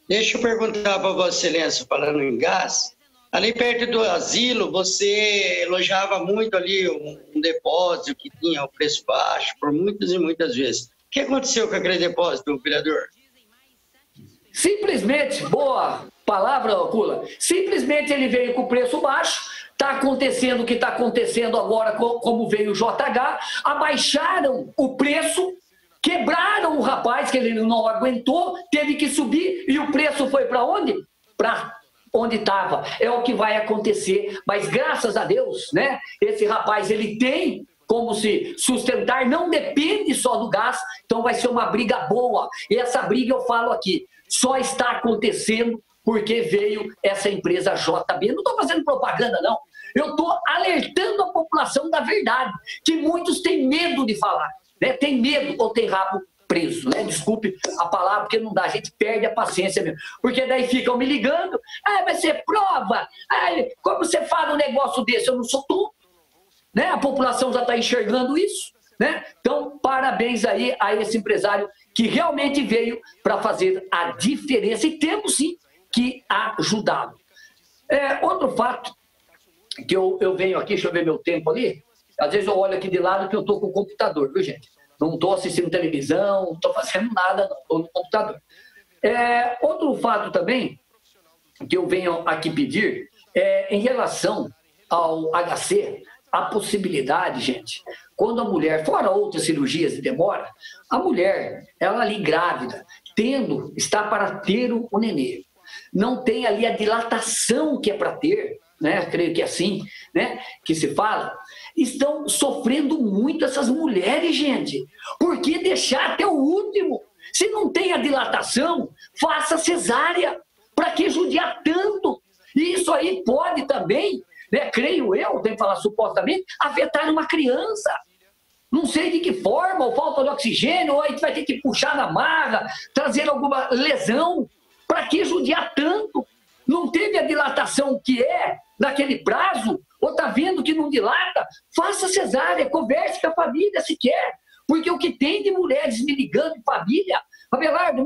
Deixa eu perguntar para Vossa Excelência, falando em gás, ali perto do asilo, você elogiava muito ali um depósito que tinha o preço baixo, por muitas e muitas vezes. O que aconteceu com aquele depósito, vereador? Simplesmente, boa palavra, Kula, simplesmente ele veio com o preço baixo, está acontecendo o que está acontecendo agora, como veio o JH, abaixaram o preço, quebraram o rapaz, que ele não aguentou, teve que subir, e o preço foi para onde? Para onde estava. É o que vai acontecer, mas graças a Deus, né, esse rapaz, ele tem como se sustentar não depende só do gás, então vai ser uma briga boa. E essa briga, eu falo aqui, só está acontecendo porque veio essa empresa JB. Não estou fazendo propaganda, não. Eu estou alertando a população da verdade, que muitos têm medo de falar, né? Tem medo ou tem rabo preso, né? Desculpe a palavra, porque não dá, a gente perde a paciência mesmo. Porque daí ficam me ligando, mas você prova, como você fala um negócio desse? Eu não sou tonto, né? A população já está enxergando isso, né? Então, parabéns aí a esse empresário que realmente veio para fazer a diferença e temos sim que ajudá-lo. Outro fato que eu venho aqui, deixa eu ver meu tempo ali, às vezes eu olho aqui de lado que eu estou com o computador, viu, gente? Não estou assistindo televisão, não estou fazendo nada, não, estou no computador. Outro fato também que eu venho aqui pedir em relação ao HC, a possibilidade, gente, quando a mulher, fora outras cirurgias de demora, a mulher, ela ali grávida, está para ter o nenê, não tem ali a dilatação que é para ter, né? Creio que é assim, né? Que se fala, estão sofrendo muito essas mulheres, gente. Por que deixar até o último? Se não tem a dilatação, faça cesárea. Para que judiar tanto? E isso aí pode também, né? Creio eu, tenho que falar supostamente, afetar uma criança. Não sei de que forma, ou falta de oxigênio, ou a gente vai ter que puxar na marra, trazer alguma lesão. Para que judiar tanto? Não teve a dilatação que naquele prazo, ou está vendo que não dilata? Faça cesárea, converse com a família se quer. Porque o que tem de mulheres me ligando de família, Abelardo,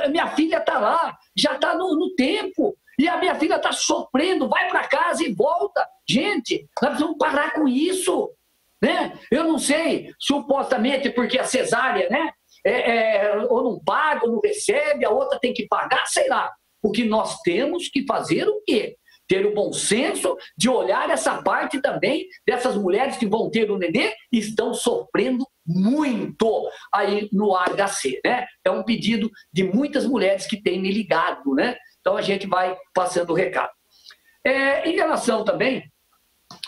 minha filha está lá, já está no tempo, e a minha filha está sofrendo, vai para casa e volta. Gente, nós precisamos parar com isso, né? Eu não sei, supostamente porque a cesárea, né? Ou não paga, ou não recebe, a outra tem que pagar, sei lá. O que nós temos que fazer o quê? Ter o bom senso de olhar essa parte também dessas mulheres que vão ter o nenê e estão sofrendo muito aí no HC, né? É um pedido de muitas mulheres que têm me ligado, né? Então a gente vai passando o recado. Em relação também,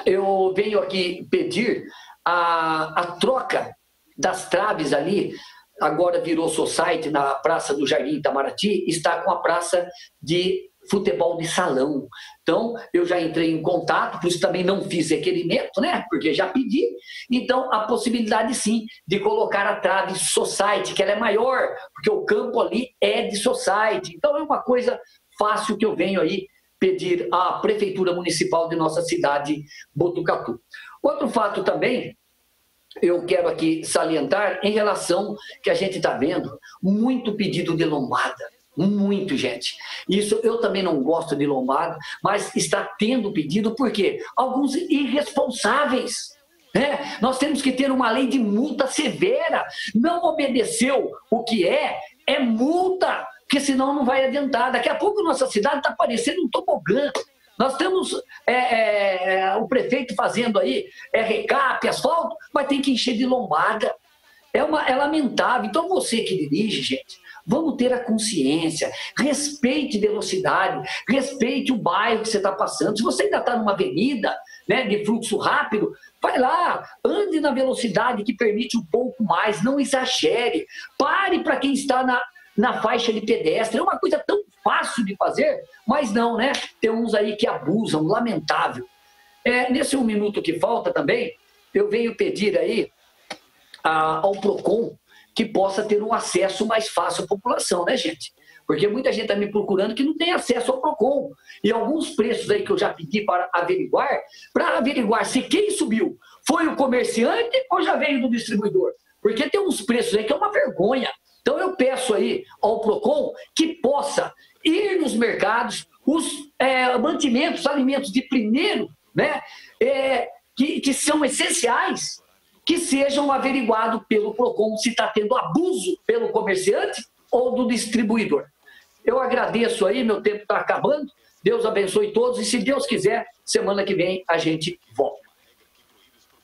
eu venho aqui pedir a troca das traves ali. Agora virou society na Praça do Jardim Itamaraty, está com a praça de futebol de salão. Então, eu já entrei em contato, por isso também não fiz requerimento, né? Porque já pedi. Então, a possibilidade, sim, de colocar a trave society, que ela é maior, porque o campo ali é de society. Então, é uma coisa fácil que eu venho aí pedir à Prefeitura Municipal de nossa cidade, Botucatu. Outro fato também, eu quero aqui salientar em relação que a gente está vendo muito pedido de lombada, muito, gente. Isso eu também não gosto de lombada, mas está tendo pedido porque alguns irresponsáveis, né? Nós temos que ter uma lei de multa severa. Não obedeceu o que é multa, porque senão não vai adiantar. Daqui a pouco nossa cidade está parecendo um tobogã. Nós temos o prefeito fazendo aí recap, asfalto, mas tem que encher de lombada. É lamentável. Então você que dirige, gente, vamos ter a consciência, respeite velocidade, respeite o bairro que você está passando. Se você ainda está numa avenida, né, de fluxo rápido, vai lá, ande na velocidade que permite um pouco mais, não exagere. Pare para quem está na faixa de pedestre. É uma coisa tão fácil de fazer, mas não, né? Tem uns aí que abusam, lamentável. Nesse 1 minuto que falta também, eu venho pedir aí ao PROCON que possa ter um acesso mais fácil à população, né, gente? Porque muita gente está me procurando que não tem acesso ao PROCON. E alguns preços aí que eu já pedi para averiguar se quem subiu foi o comerciante ou já veio do distribuidor. Porque tem uns preços aí que é uma vergonha. Então eu peço aí ao PROCON que possa ir nos mercados, os mantimentos, alimentos de primeiro, né, que são essenciais, que sejam averiguados pelo PROCON se está tendo abuso pelo comerciante ou do distribuidor. Eu agradeço aí, meu tempo está acabando, Deus abençoe todos e se Deus quiser, semana que vem a gente volta.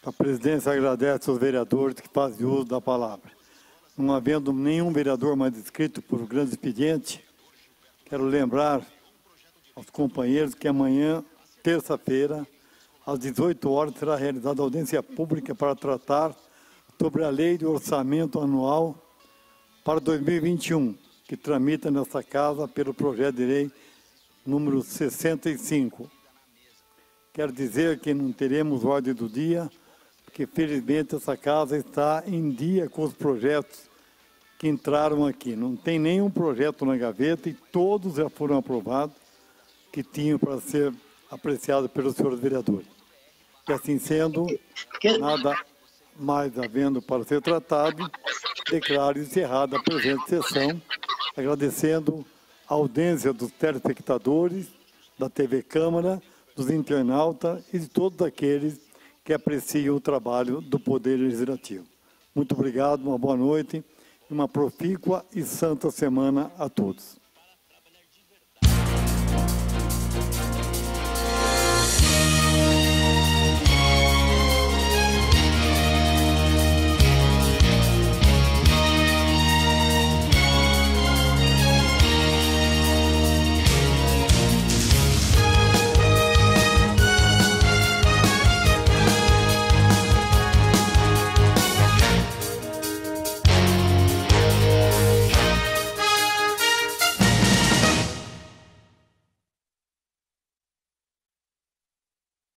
A presidência agradece aos vereadores que fazem uso da palavra. Não havendo nenhum vereador mais inscrito por grande expediente, quero lembrar aos companheiros que amanhã, terça-feira, às 18 horas, será realizada audiência pública para tratar sobre a Lei de Orçamento Anual para 2021, que tramita nesta Casa pelo projeto de lei número 65. Quero dizer que não teremos ordem do dia, porque felizmente essa Casa está em dia com os projetos que entraram aqui. Não tem nenhum projeto na gaveta e todos já foram aprovados que tinham para ser apreciados pelos senhores vereadores. E assim sendo, nada mais havendo para ser tratado, declaro encerrada a presente sessão, agradecendo a audiência dos telespectadores, da TV Câmara, dos internautas e de todos aqueles que apreciam o trabalho do Poder Legislativo. Muito obrigado, uma boa noite, uma profícua e santa semana a todos.